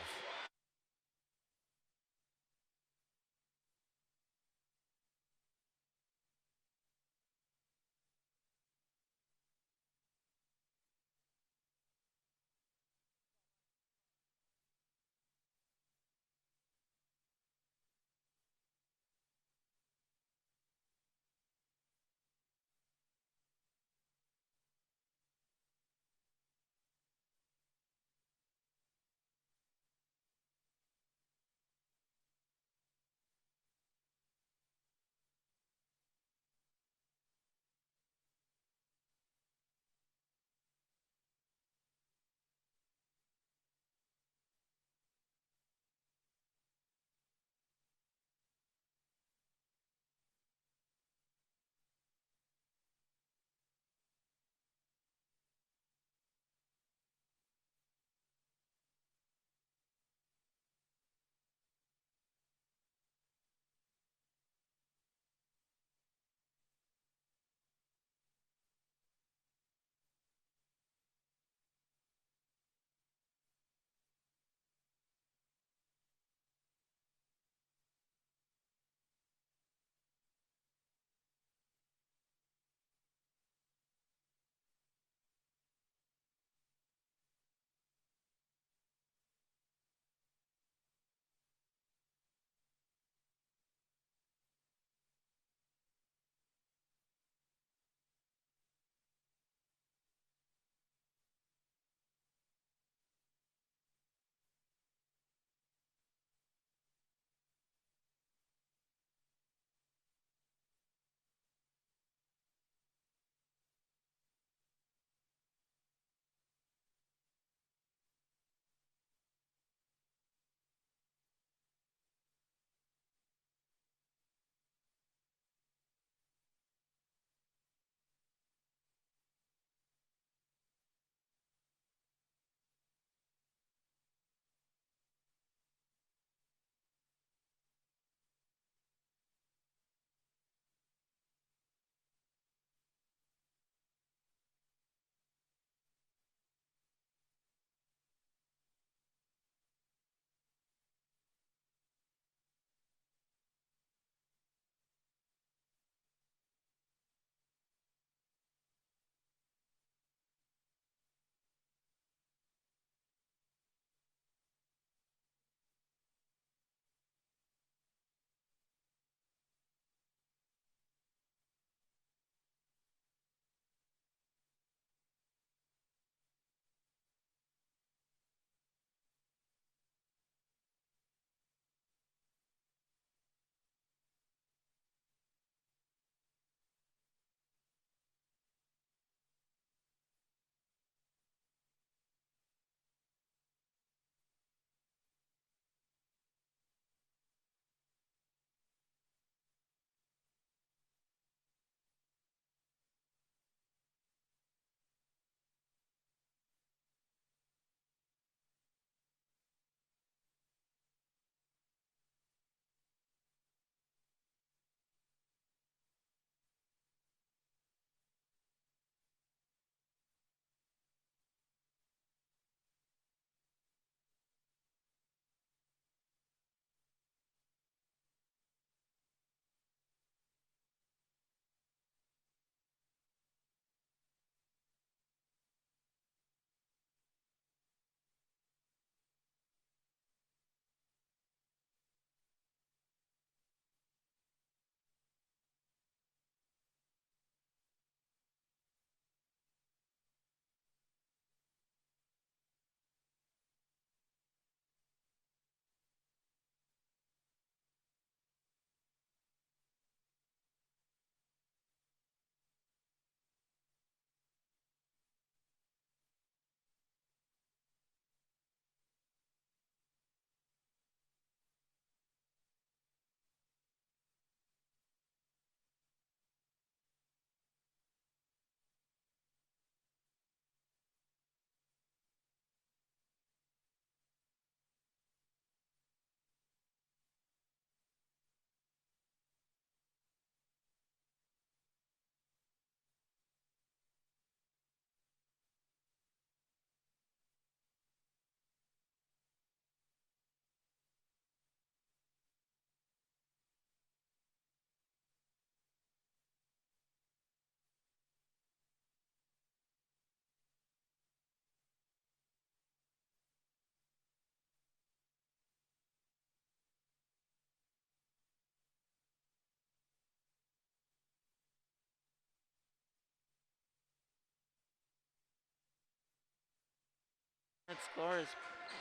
That score is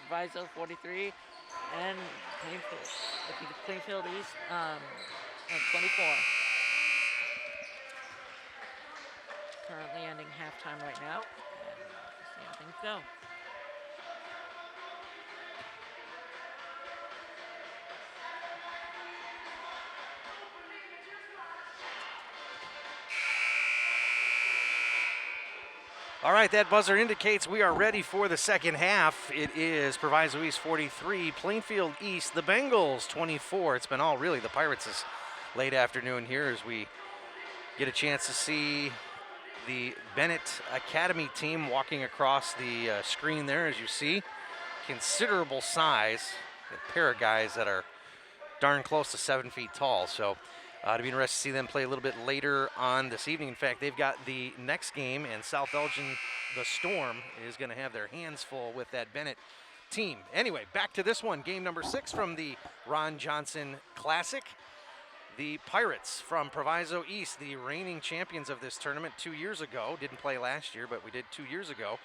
Proviso 43 and Plainfield, Plainfield East 24. Currently ending halftime right now. And see how things go. All right, that buzzer indicates we are ready for the second half. It is Proviso East 43, Plainfield East, the Bengals 24. It's been all really the Pirates' late afternoon here as we get a chance to see the Bennett Academy team walking across the screen there, as you see. Considerable size, a pair of guys that are darn close to 7 feet tall. So to be interested to see them play a little bit later on this evening. In fact, they've got the next game, and South Elgin, the Storm, is going to have their hands full with that Bennett team. Anyway, back to this one, game number 6 from the Ron Johnson Classic. The Pirates from Proviso East, the reigning champions of this tournament 2 years ago. Didn't play last year, but we did 2 years ago.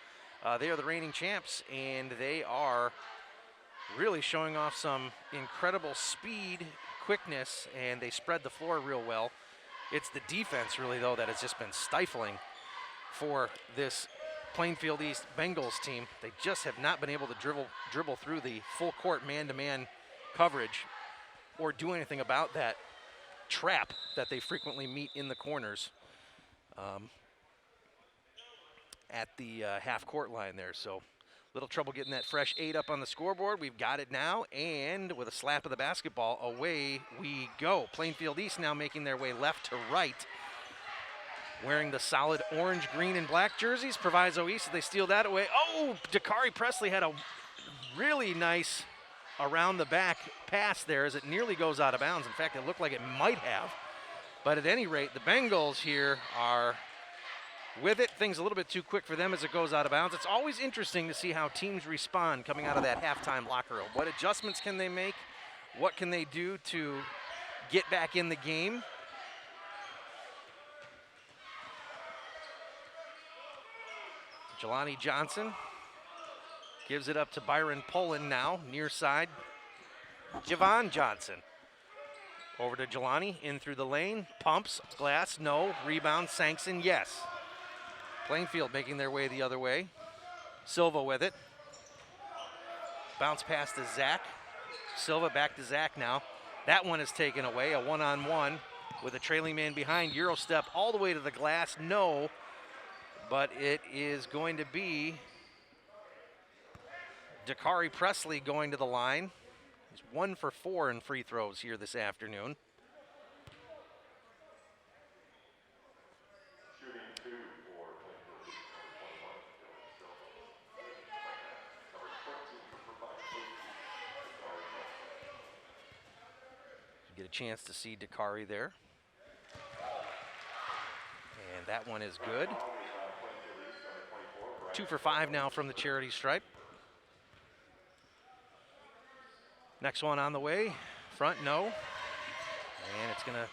They are the reigning champs, and they are really showing off some incredible speed, quickness, and they spread the floor real well. It's the defense, really, though, that has just been stifling for this Plainfield East Bengals team. They just have not been able to dribble through the full court man-to-man coverage or do anything about that trap that they frequently meet in the corners at the half-court line there. So little trouble getting that fresh 8 up on the scoreboard. We've got it now, and with a slap of the basketball, away we go. Plainfield East now making their way left to right, wearing the solid orange, green, and black jerseys. Proviso East, they steal that away. Oh, Dakari Presley had a really nice around the back pass there as it nearly goes out of bounds. In fact, it looked like it might have. But at any rate, the Bengals here are with it. Things a little bit too quick for them as it goes out of bounds. It's always interesting to see how teams respond coming out of that halftime locker room. What adjustments can they make? What can they do to get back in the game? Jelani Johnson gives it up to Byron Pullen now, near side. Javon Johnson. Over to Jelani, in through the lane, pumps, glass, no, rebound, Sankson, yes. Plainfield making their way the other way. Silva with it. Bounce pass to Zach. Silva back to Zach now. That one is taken away, a one-on-one with a trailing man behind. Euro step all the way to the glass, no. But it is going to be Dakari Presley going to the line. He's 1 for 4 in free throws here this afternoon. You get a chance to see Dakari there. And that one is good. 2 for 5 now from the charity stripe. Next one on the way, front, no. And it's gonna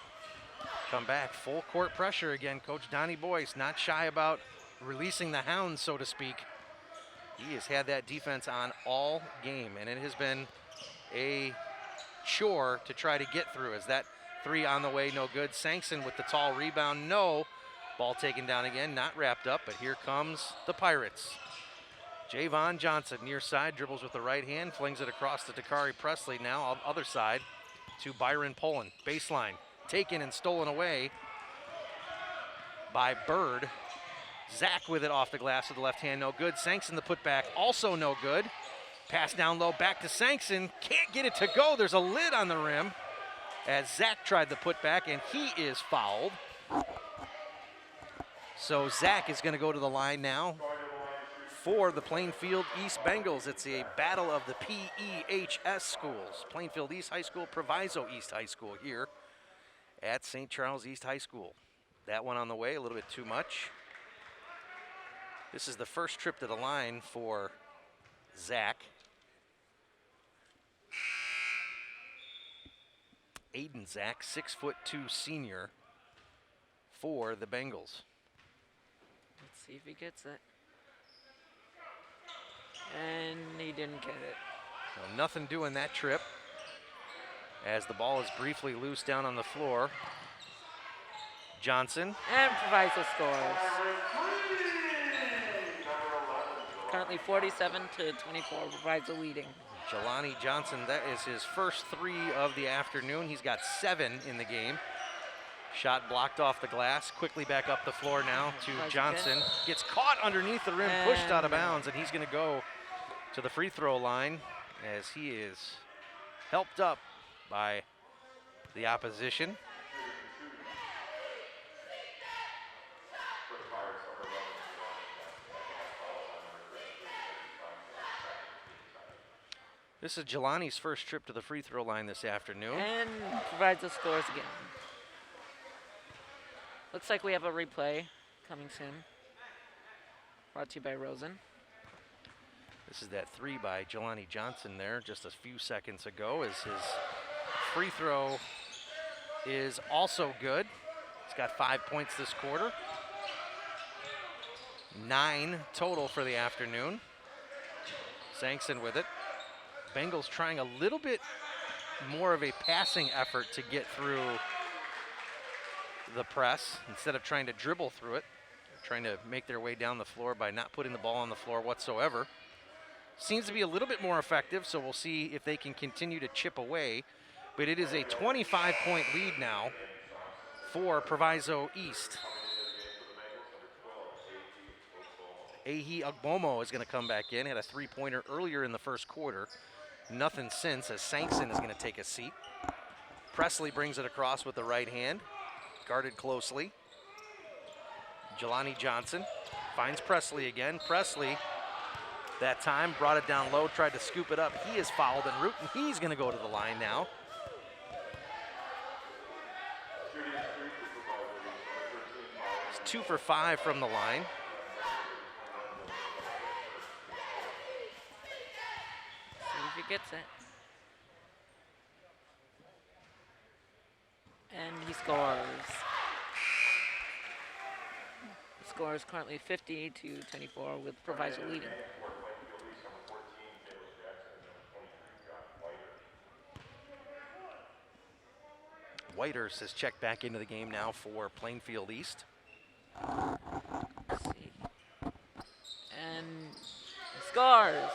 come back, full court pressure again. Coach Donnie Boyce not shy about releasing the hounds, so to speak. He has had that defense on all game, and it has been a chore to try to get through. As that 3 on the way, no good. Sankson with the tall rebound, no. Ball taken down again, not wrapped up, but here comes the Pirates. Javon Johnson, near side, dribbles with the right hand, flings it across to Dakari Presley now, other side, to Byron Pullen. Baseline, taken and stolen away by Bird. Zach with it off the glass with the left hand, no good. Sankson the putback, also no good. Pass down low, back to Sankson, can't get it to go. There's a lid on the rim as Zach tried the putback, and he is fouled. So Zach is going to go to the line now for the Plainfield East Bengals. It's a battle of the PEHS schools. Plainfield East High School, Proviso East High School here at St. Charles East High School. That one on the way, a little bit too much. This is the first trip to the line for Zach. Aiden Zach, 6'2" senior for the Bengals. Let's see if he gets it. And he didn't get it. So nothing doing that trip as the ball is briefly loose down on the floor. Johnson. And Proviso scores. Currently 47-24, Proviso leading. Jelani Johnson, that is his first 3 of the afternoon. He's got 7 in the game. Shot blocked off the glass. Quickly back up the floor now to Johnson. Gets caught underneath the rim, pushed out of bounds, and he's going to go to the free throw line as he is helped up by the opposition. This is Jelani's first trip to the free throw line this afternoon. And Proviso scores again. Looks like we have a replay coming soon. Brought to you by Rosen. This is that 3 by Jelani Johnson there just a few seconds ago as his free throw is also good. He's got 5 points this quarter. 9 total for the afternoon. Sankson with it. Bengals trying a little bit more of a passing effort to get through the press instead of trying to dribble through it. They're trying to make their way down the floor by not putting the ball on the floor whatsoever. Seems to be a little bit more effective, so we'll see if they can continue to chip away. But it is a 25-point lead now for Proviso East. Ahi Agbomo is going to come back in. Had a 3-pointer earlier in the first quarter. Nothing since, as Sankson is going to take a seat. Presley brings it across with the right hand. Guarded closely. Jelani Johnson finds Presley again. Presley, that time, brought it down low, tried to scoop it up. He is fouled en route, and he's going to go to the line now. He's 2 for 5 from the line. See if he gets it. And he scores. The score is currently 50-24 with Proviso leading. Whiters has checked back into the game now for Plainfield East. Let's see. And he scores.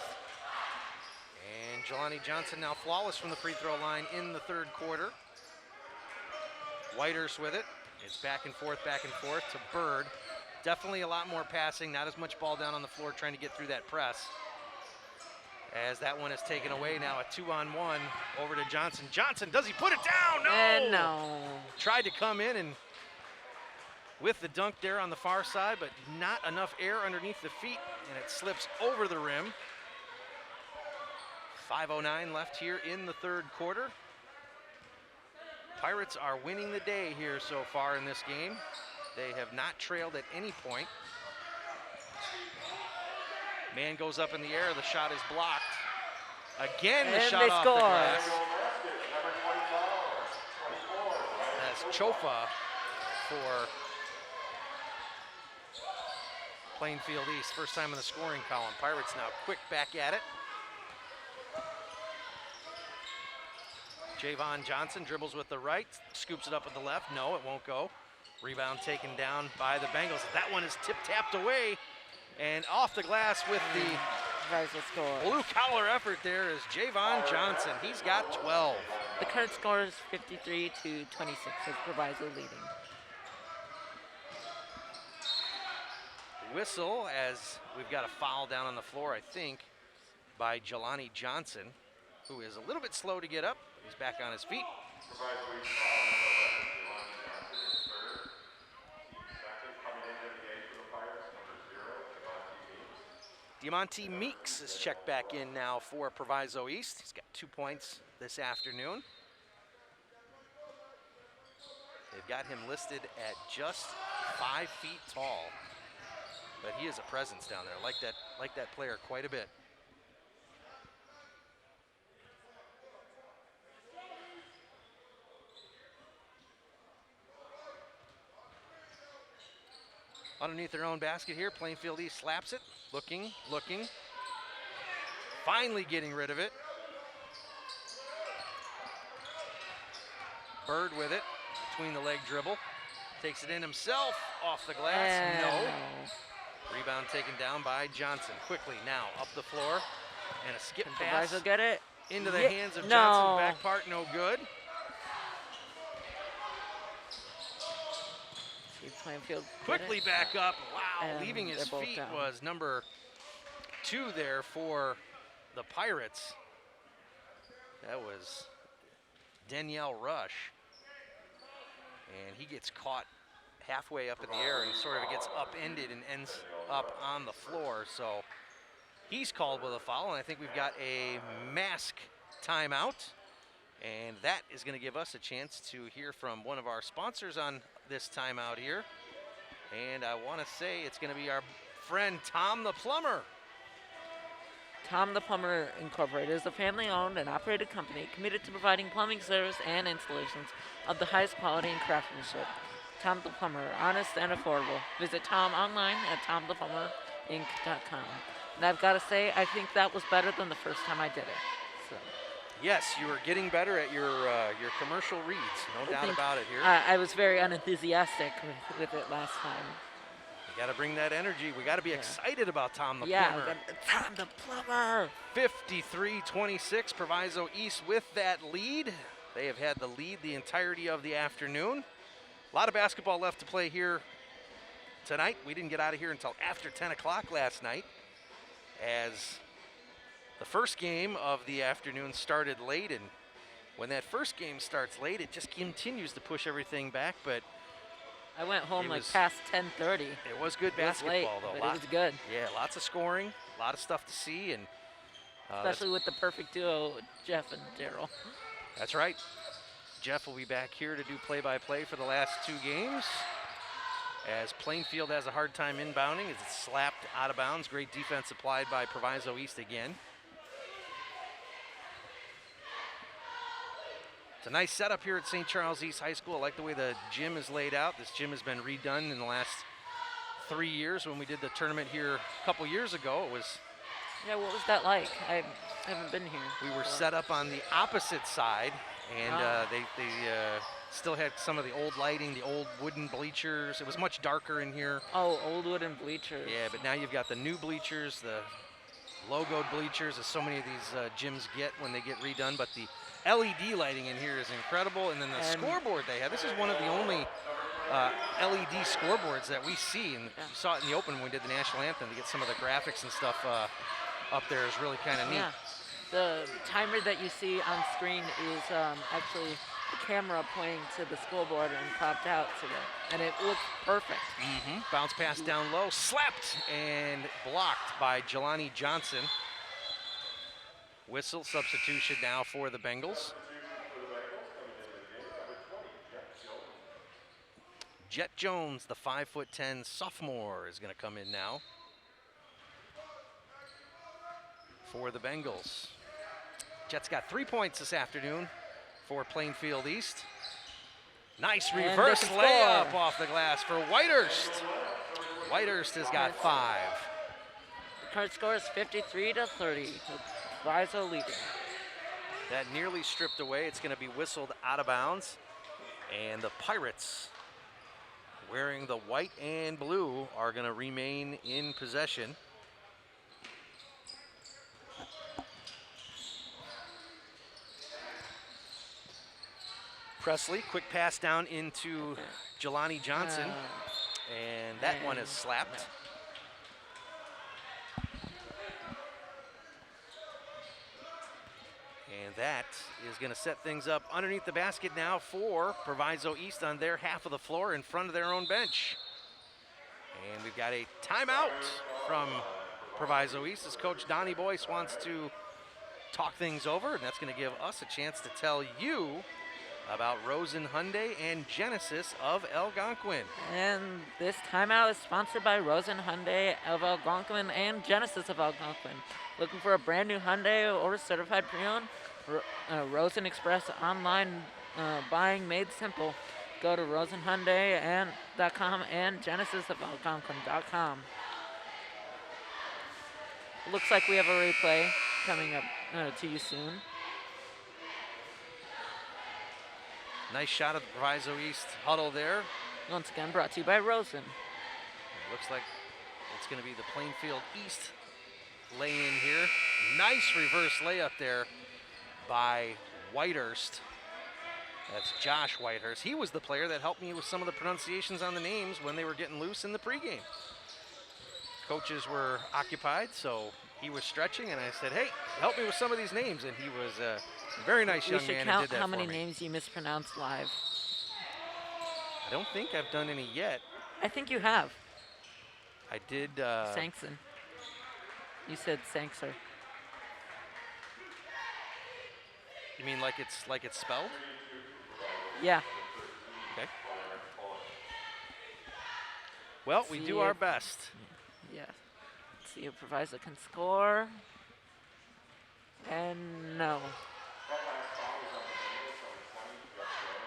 And Jelani Johnson now flawless from the free throw line in the third quarter. Whiters with it. It's back and forth to Bird. Definitely a lot more passing, not as much ball down on the floor trying to get through that press. As that one is taken away now, a 2-on-1 over to Johnson. Johnson, does he put it down? No! And no. Tried to come in and with the dunk there on the far side, but not enough air underneath the feet, and it slips over the rim. 5:09 left here in the third quarter. Pirates are winning the day here so far in this game. They have not trailed at any point. Man goes up in the air, the shot is blocked. Again, the shot off the glass. That's Chofa for Plainfield East. First time in the scoring column. Pirates now quick back at it. Javon Johnson dribbles with the right, scoops it up with the left. No, it won't go. Rebound taken down by the Bengals. That one is tip-tapped away and off the glass with the blue-collar effort there is Javon Johnson. He's got 12. The current score is 53-26 with Proviso leading. Whistle as we've got a foul down on the floor, I think, by Jelani Johnson, who is a little bit slow to get up. He's back on his feet. Diamante Meeks is checked back in now for Proviso East. He's got 2 points this afternoon. They've got him listed at just 5 feet tall, but he is a presence down there. Like that player quite a bit. Underneath their own basket here, Plainfield East slaps it. Looking. finally getting rid of it. Bird with it, between the leg dribble. Takes it in himself, off the glass, no. Rebound taken down by Johnson. Quickly now, up the floor, and a skip pass. Proviso get it? Into the hands of Johnson, back part, no good. Plainfield Quickly back up, wow, And leaving his they're both feet down. was number 2 there for the Pirates. That was Danielle Rush. And he gets caught halfway up in the air and sort of gets upended and ends up on the floor. So he's called with a foul, and I think we've got a mask timeout. And that is going to give us a chance to hear from one of our sponsors on this timeout here. And I want to say it's going to be our friend Tom the Plumber. Tom the Plumber Incorporated is a family-owned and operated company committed to providing plumbing service and installations of the highest quality and craftsmanship. Tom the Plumber, honest and affordable. Visit Tom online at tomtheplumber.inc.com. And I've got to say, I think that was better than the first time I did it. So. Yes, you were getting better at your commercial reads, no doubt about it here. I was very unenthusiastic with it last time. You got to bring that energy. We got to be excited about Tom the Yeah, Plumber. Tom the Plumber. 53-26, Proviso East with that lead. They have had the lead the entirety of the afternoon. A lot of basketball left to play here tonight. We didn't get out of here until after 10 o'clock last night, as the first game of the afternoon started late, and when that first game starts late, it just continues to push everything back. But I went home like was- past 10:30. it was good It was late, basketball, though. but it was good. Yeah, lots of scoring, a lot of stuff to see, and Especially with the perfect duo, Jeff and Daryl. that's right. Jeff will be back here to do play-by-play for the last 2 games, as Plainfield has a hard time inbounding as it's slapped out of bounds. Great defense applied by Proviso East again. It's a nice setup here at St. Charles East High School. I like the way the gym is laid out. This gym has been redone in the last 3 years. When we did the tournament here a couple years ago, it was Yeah, what was that like? I haven't been here. we were set up on the opposite side, and they still had some of the old lighting, the old wooden bleachers. It was much darker in here. Oh, old wooden bleachers. Yeah, but now you've got the new bleachers, the logoed bleachers, as so many of these gyms get when they get redone. But the LED lighting in here is incredible, and then the scoreboard they have. This is one of the only LED scoreboards that we see, and you saw it in the open when we did the national anthem. To get some of the graphics and stuff up there is really kind of neat. Yeah. The timer that you see on screen is actually the camera pointing to the scoreboard and cropped out to the, and it looks perfect. Bounce pass down low, slapped and blocked by Jelani Johnson. Whistle substitution now for the Bengals. Jet Jones, the 5'10" sophomore, is going to come in now for the Bengals. Jets got 3 points this afternoon for Plainfield East. Nice reverse they can layup score. off the glass for Whitehurst. Whitehurst has got 5. The current score is 53-30. with Proviso leading. That nearly stripped away. It's going to be whistled out of bounds. And the Pirates, wearing the white and blue, are going to remain in possession. Presley, quick pass down into Jelani Johnson. And that one is slapped. And that is going to set things up underneath the basket now for Proviso East on their half of the floor in front of their own bench. And we've got a timeout from Proviso East as Coach Donnie Boyce wants to talk things over, and that's going to give us a chance to tell you about Rosen Hyundai and Genesis of Algonquin. And this timeout is sponsored by Rosen Hyundai of Algonquin and Genesis of Algonquin. Looking for a brand new Hyundai or certified pre-owned? Rosen Express online buying made simple. Go to rosenhyundai.com and genesisofalgonquin.com. Looks like we have a replay. coming up to you soon. Nice shot of the Proviso East huddle there. Once again, brought to you by Rosen. It looks like it's going to be the Plainfield East lay-in here. Nice reverse layup there by Whitehurst. That's Josh Whitehurst. He was the player that helped me with some of the pronunciations on the names when they were getting loose in the pregame. Coaches were occupied, so he was stretching, and I said, hey, help me with some of these names. And he was a very nice young man and did that for me. We should count how many names you mispronounced live. I don't think I've done any yet. I think you have. I did. Sankson. You said Sankser. You mean like it's spelled? Yeah. Okay. Well, we do our best. Yeah. Let's see if Proviso can score. And no.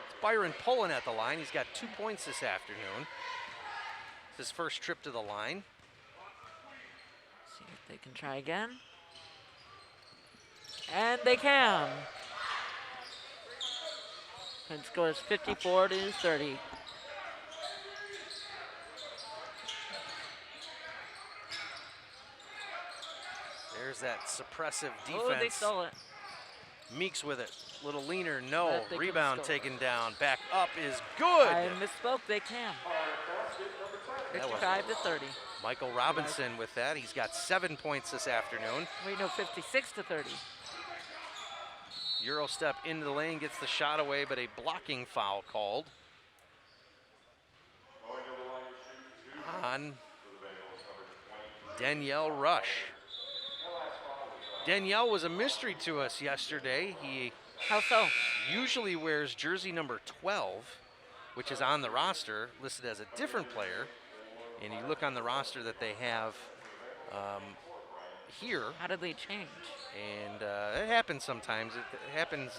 It's Byron Pullen at the line. He's got 2 points this afternoon. It's his first trip to the line. See if they can try again. And they can. And scores 54-30. There's that suppressive defense. Oh, they stole it. Meeks with it. Little leaner, no. But they Rebound couldn't taken down. Back up is good. I misspoke, they can. 55-30. Michael Robinson with that. He's got 7 points this afternoon. Wait, no, 56-30. Euro step into the lane, gets the shot away, but a blocking foul called on Danielle Rush. Danielle was a mystery to us yesterday. He How so? usually wears jersey number 12, which is on the roster, listed as a different player. And you look on the roster that they have here. How did they change? And it happens sometimes. It happens,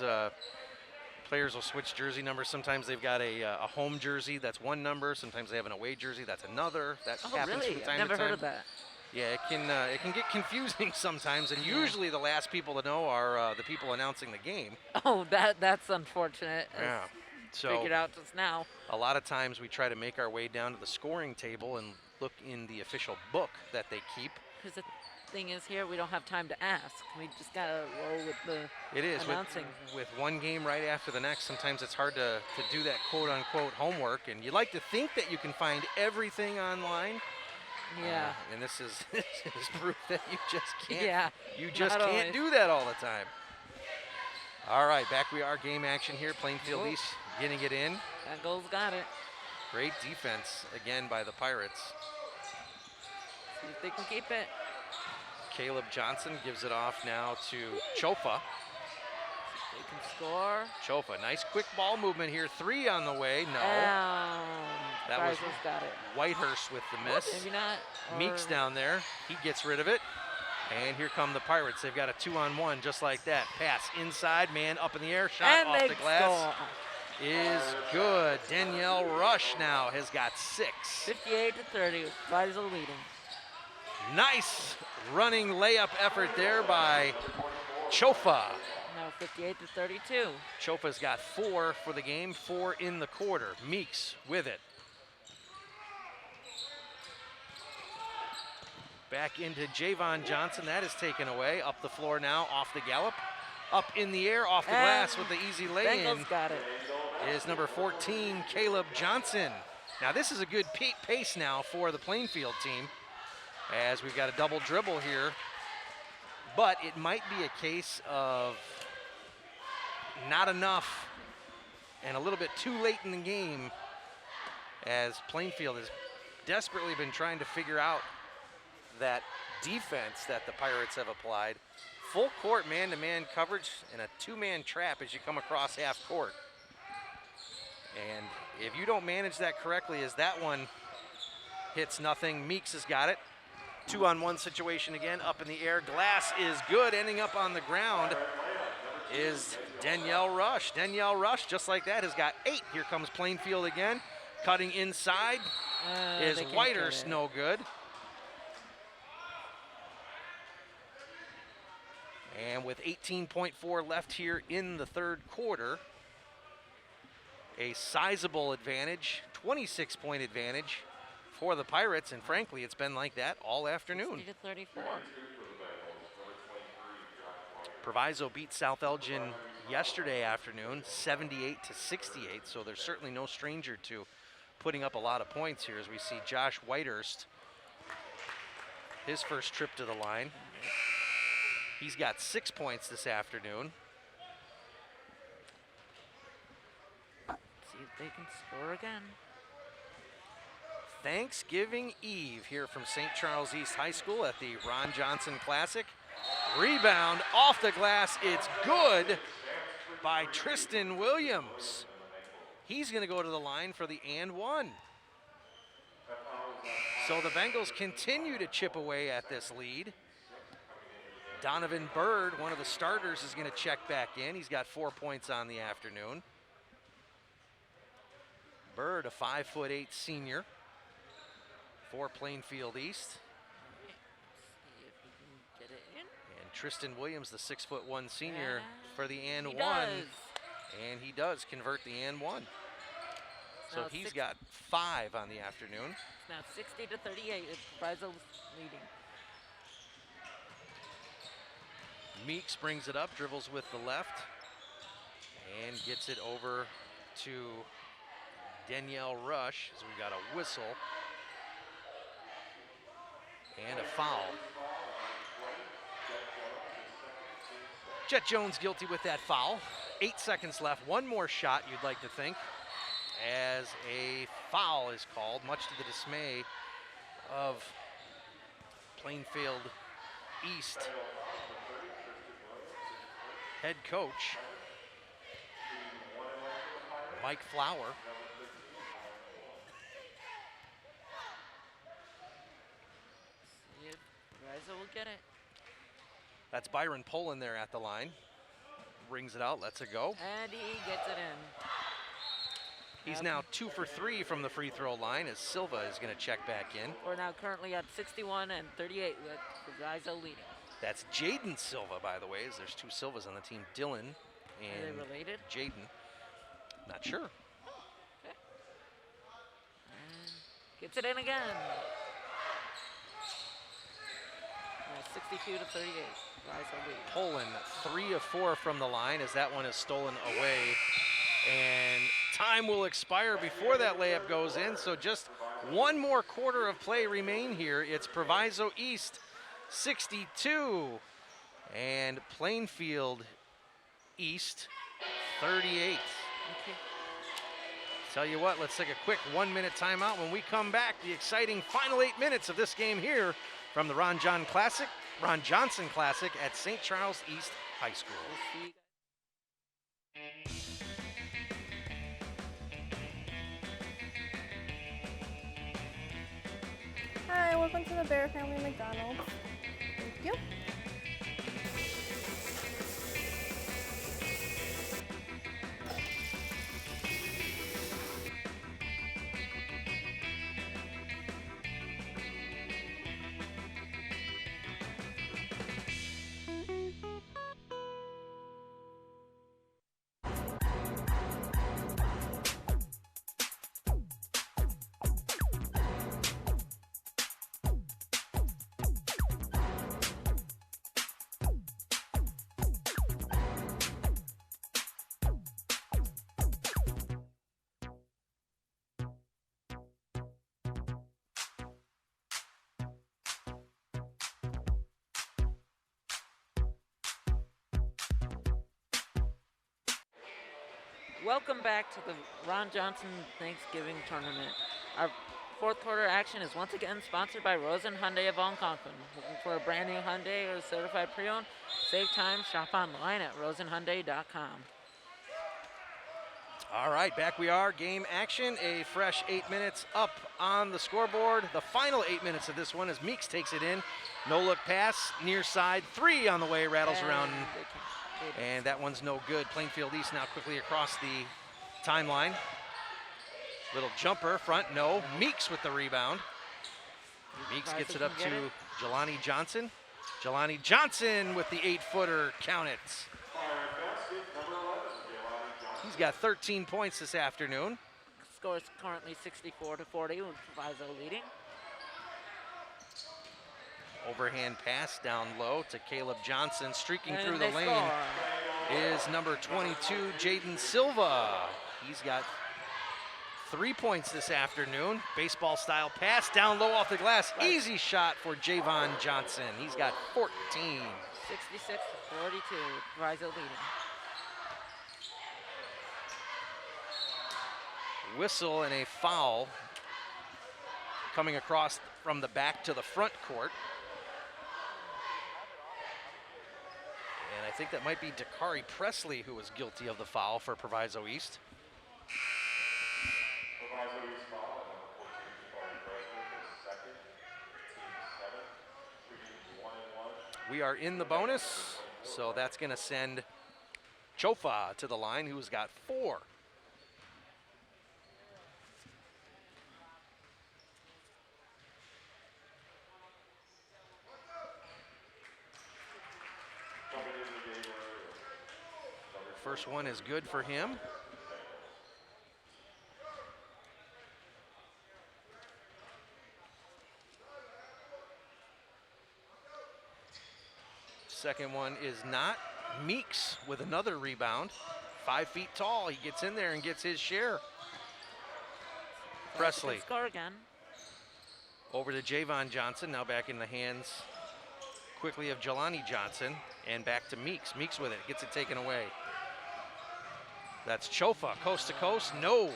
players will switch jersey numbers. Sometimes they've got a home jersey that's one number. Sometimes they have an away jersey that's another. That happens really? from time I've never to time. heard of that. Yeah, it can get confusing sometimes, and usually the last people to know are the people announcing the game. Oh, that's unfortunate. Yeah. So Figured out just now. a lot of times we try to make our way down to the scoring table and look in the official book that they keep. Because the thing is here, we don't have time to ask. We just got to roll with the It is. announcing. With one game right after the next, sometimes it's hard to do that quote-unquote homework, and you like to think that you can find everything online. Yeah. And this is proof that you just can't. Yeah, You just not can't always. do that all the time. All right, back we are. Game action here. Plainfield Whoa. East getting it in. That goal's got it. Great defense again by the Pirates. See if they can keep it. Caleb Johnson gives it off now to Chofa. They can score. Chofa, nice quick ball movement here. 3 on the way. No. That was Proviso's got it. Whitehurst with the miss. Maybe not. Meeks or- down there. He gets rid of it. And here come the Pirates. They've got a 2-on-1 just like that. Pass inside, man up in the air. Shot And off they the glass score. is good. Danielle Rush now has got 6. 58-30 with Proviso leading. Nice running layup effort there by Chofa. Now 58-32. Chofa's got 4 for the game, 4 in the quarter. Meeks with it. Back into Javon Johnson. That is taken away. Up the floor now, off the gallop. Up in the air, off the And glass with the easy lay-in Bengals got it. is number 14, Caleb Johnson. Now this is a good pace now for the Plainfield team, as we've got a double dribble here. But it might be a case of not enough and a little bit too late in the game, as Plainfield has desperately been trying to figure out that defense that the Pirates have applied. Full court man-to-man coverage and a 2-man trap as you come across half court. And if you don't manage that correctly, as that one hits nothing, Meeks has got it. 2-on-1 situation again, up in the air. Glass is good, ending up on the ground is Danielle Rush. Danielle Rush, just like that, has got 8. Here comes Plainfield again. Cutting inside is They can't Whitehurst, get it. no good. And with 18.4 left here in the third quarter, a sizable advantage, 26-point advantage for the Pirates, and frankly, it's been like that all afternoon. 60-34. Proviso beat South Elgin yesterday afternoon, 78-68, so they're certainly no stranger to putting up a lot of points here as we see Josh Whitehurst, his first trip to the line. He's got 6 points this afternoon. See if they can score again. Thanksgiving Eve here from St. Charles East High School at the Ron Johnson Classic. Rebound off the glass, it's good by Tristan Williams. He's gonna go to the line for the and one. So the Bengals continue to chip away at this lead. Donovan Bird, one of the starters, is gonna check back in. He's got 4 points on the afternoon. Bird, a 5'8" senior for Plainfield East. See if he can get it in. And Tristan Williams, the 6'1" senior for the and He one. does. And he does convert the and one. So Now he's got 5 on the afternoon. It's now 60-38. It's Proviso leading. Meeks brings it up, dribbles with the left, and gets it over to Danielle Rush as we got a whistle and a foul. Jet Jones guilty with that foul. 8 seconds left, one more shot you'd like to think, as a foul is called, much to the dismay of Plainfield East head coach Mike Flower. See if Proviso will get it. That's Byron Poland there at the line. Rings it out, lets it go. And he gets it in. He's now 2 for 3 from the free throw line as Silva is going to check back in. We're now currently at 61 and 38 with Proviso leading. That's Jaden Silva, by the way, as there's 2 Silvas on the team, Dylan Are they and related? Jaden. Not sure. Okay. And gets it in again. 62-38. Proviso leading. Poland 3 of 4 from the line as that one is stolen away. And time will expire before that layup goes in, so just one more quarter of play remain here. It's Proviso East 62 and Plainfield East 38. Okay. Tell you what, let's take a quick 1-minute timeout. When we come back, the exciting final 8 minutes of this game here from the Ron Johnson Classic at St. Charles East High School. We'll see you guys. Hi, welcome to the Bear Family McDonald's. Thank you. Welcome back to the Ron Johnson Thanksgiving Tournament. Our fourth quarter action is once again sponsored by Rosen Hyundai of Algonquin. Looking for a brand new Hyundai or certified pre-owned? Save time, shop online at rosenhyundai.com. All right, back we are. Game action, a fresh 8 minutes up on the scoreboard. The final 8 minutes of this one as Meeks takes it in. No look pass, near side, 3 on the way, rattles around. And that one's no good. Plainfield East now quickly across the timeline. Little jumper, front, no. Meeks with the rebound. Meeks gets it up to Jelani Johnson. Jelani Johnson with the 8-footer, count it. He's got 13 points this afternoon. Score is currently 64-40 with Proviso leading. Overhand pass down low to Caleb Johnson. Streaking And through the they lane score. is number 22, Jaden Silva. He's got 3 points this afternoon. Baseball style pass down low off the glass. Easy shot for Javon Johnson. He's got 14. 66-42, Proviso leading. Whistle and a foul coming across from the back to the front court. And I think that might be Dakari Presley who was guilty of the foul for Proviso East. We are in the bonus, so that's going to send Chofa to the line, who's got 4. First one is good for him. Second one is not. Meeks with another rebound. 5 feet tall. He gets in there and gets his share. Presley. Score again. Over to Javon Johnson. Now back in the hands quickly of Jelani Johnson. And back to Meeks. Meeks with it. Gets it taken away. That's Chofa. Coast to coast. No.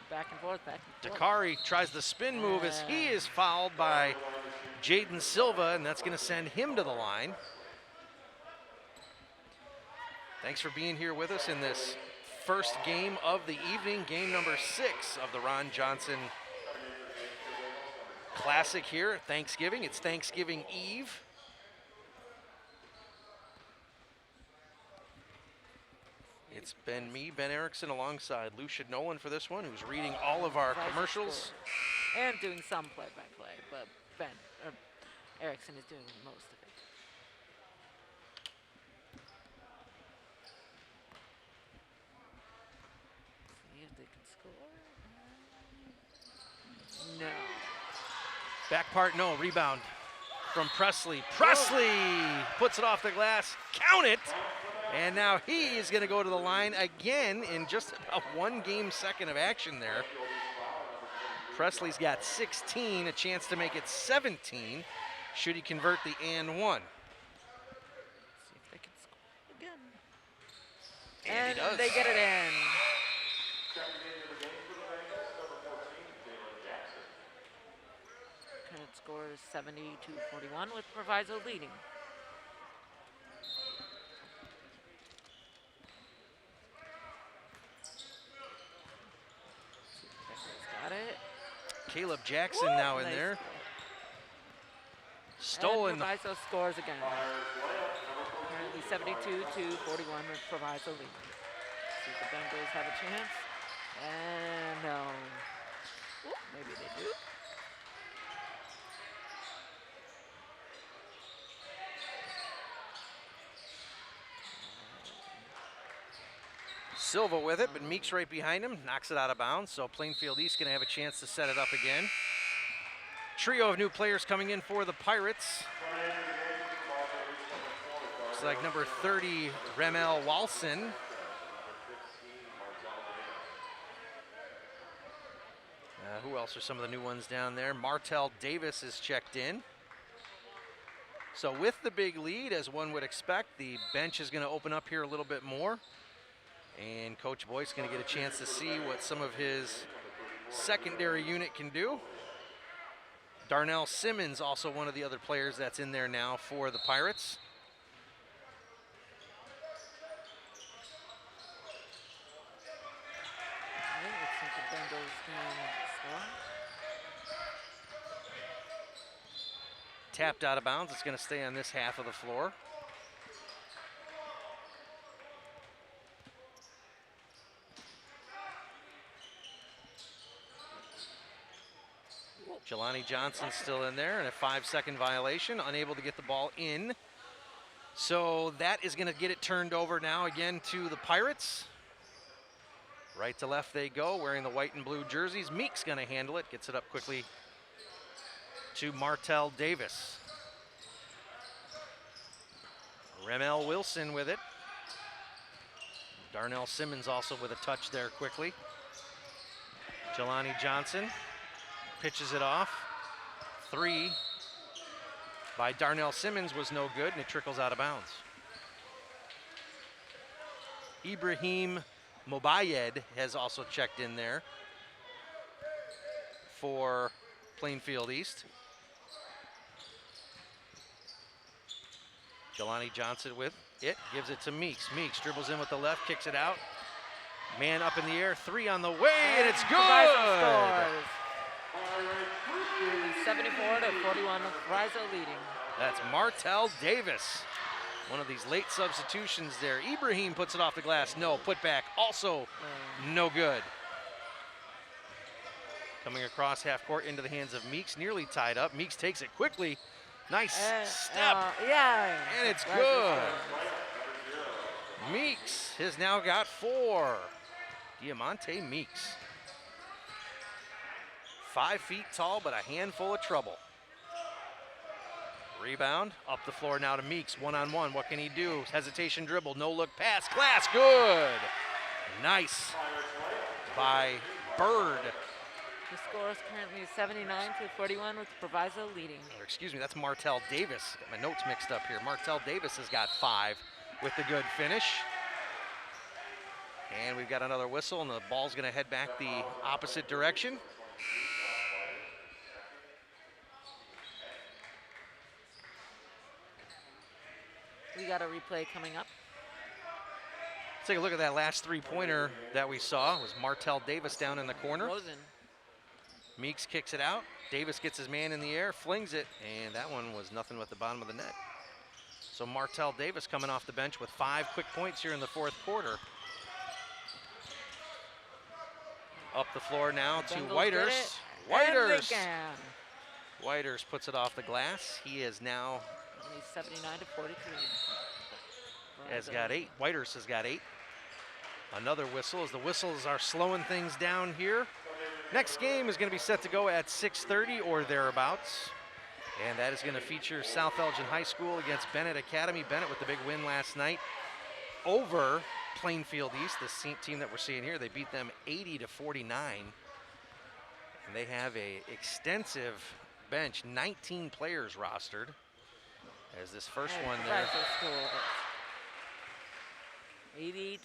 Back and forth, back and forth. Dakari tries the spin move as he is fouled by Jaden Silva, and that's going to send him to the line. Thanks for being here with us in this first game of the evening, game number 6 of the Ron Johnson Classic here at Thanksgiving. It's Thanksgiving Eve. It's been me, Ben Erickson, alongside Lucia Nolan for this one, who's reading all of our commercials. And doing some play-by-play, but Erickson is doing most of it. See if they can score. No. Back part, no. Rebound from Presley. Presley puts it off the glass. Count it! And now he is going to go to the line again in just about 1 game second of action there. Presley's got 16, a chance to make it 17 should he convert the and one. See if they can score again. And he does. They get it in. Current score is 72-41 with Proviso leading. Got it. Caleb Jackson now in Nice there. play. Stolen. And Proviso scores again. Currently 72-41 with Proviso leading. See if the Bengals have a chance. And no. Ooh, maybe they do. Silva with it, but Meeks right behind him, knocks it out of bounds, so Plainfield East going to have a chance to set it up again. Trio of new players coming in for the Pirates. Looks like number 30, Remel Walson. Who else are some of the new ones down there? Martell Davis is checked in. So with the big lead, as one would expect, the bench is going to open up here a little bit more. And Coach Boyce going to get a chance to see what some of his secondary unit can do. Darnell Simmons, also one of the other players that's in there now for the Pirates. Looks like the Bengals can score. Tapped out of bounds. It's going to stay on this half of the floor. Jelani Johnson still in there, and a 5-second violation, unable to get the ball in. So that is going to get it turned over now again to the Pirates. Right to left they go, wearing the white and blue jerseys. Meek's going to handle it, gets it up quickly to Martell Davis. Remel Wilson with it. Darnell Simmons also with a touch there quickly. Jelani Johnson pitches it off. 3 by Darnell Simmons was no good, and it trickles out of bounds. Ibrahim Mobayed has also checked in there for Plainfield East. Jelani Johnson with it, gives it to Meeks. Meeks dribbles in with the left, kicks it out. Man up in the air, 3 on the way, and it's good! 74-41 with Proviso leading. That's Martell Davis. One of these late substitutions there. Ibrahim puts it off the glass. No, put back. Also no good. Coming across half court into the hands of Meeks, nearly tied up. Meeks takes it quickly. Nice step. And it's good. Meeks has now got 4. Diamante Meeks. 5 feet tall, but a handful of trouble. Rebound, up the floor now to Meeks, one-on-one. What can he do? Hesitation dribble, no-look pass. Glass, good! Nice by Bird. The score is currently 79-41 with Proviso leading. Or excuse me, that's Martell Davis. Got my notes mixed up here. Martell Davis has got 5 with the good finish. And we've got another whistle, and the ball's going to head back the opposite direction. We got a replay coming up. Let's take a look at that last three-pointer that we saw. It was Martell Davis down in the corner. Rosen. Meeks kicks it out. Davis gets his man in the air, flings it, and that one was nothing but the bottom of the net. So Martell Davis coming off the bench with 5 quick points here in the fourth quarter. Up the floor now to Whiters. Whiters. Whiters puts it off the glass. He is now 79-43. Has got 8. Whiters has got 8. Another whistle as the whistles are slowing things down here. Next game is going to be set to go at 6:30 or thereabouts. And that is going to feature South Elgin High School against Bennett Academy. Bennett with the big win last night over Plainfield East, the team that we're seeing here. They beat them 80-49. And they have a extensive bench, 19 players rostered. As this first one there. 80-43,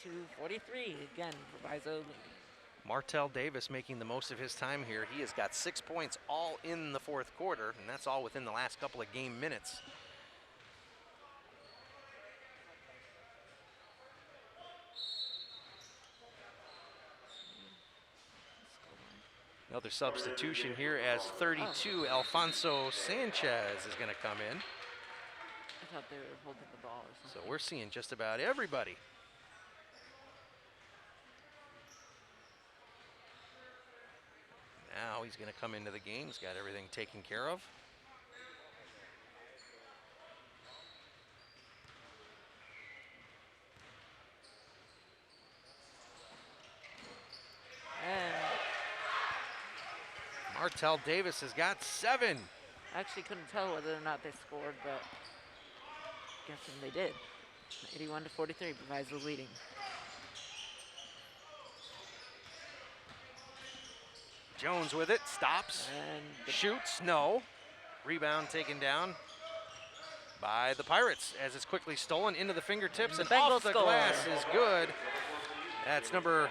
again, Proviso leading. Martell Davis making the most of his time here. He has got 6 points all in the fourth quarter, and that's all within the last couple of game minutes. Another substitution here as 32, Alfonso Sanchez is going to come in. I thought they were holding the ball or something. So we're seeing just about everybody. Now he's going to come into the game. He's got everything taken care of. And Martell Davis has got 7. I actually couldn't tell whether or not they scored, but guessing they did. 81-43, Proviso leading. Jones with it, stops, And shoots, no. Rebound taken down by the Pirates as it's quickly stolen into the fingertips, and off the glass is good. That's number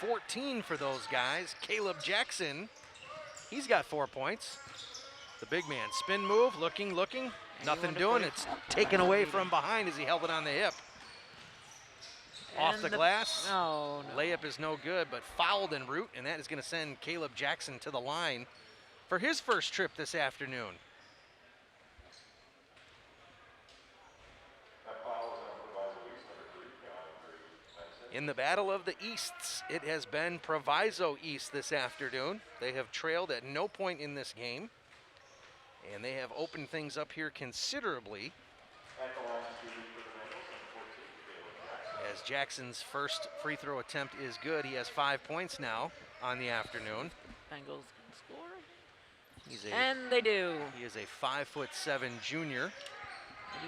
14 for those guys, Caleb Jackson. He's got 4 points. The big man, spin move, looking, nothing doing. It's taken away from behind as he held it on the hip. Off the glass. No. Layup is no good, but fouled en route, and that is going to send Caleb Jackson to the line for his first trip this afternoon. In the Battle of the Easts, it has been Proviso East this afternoon. They have trailed at no point in this game, and they have opened things up here considerably. As Jackson's first free throw attempt is good, he has 5 points now on the afternoon. Bengals can score. And they do. He is a 5'7" junior.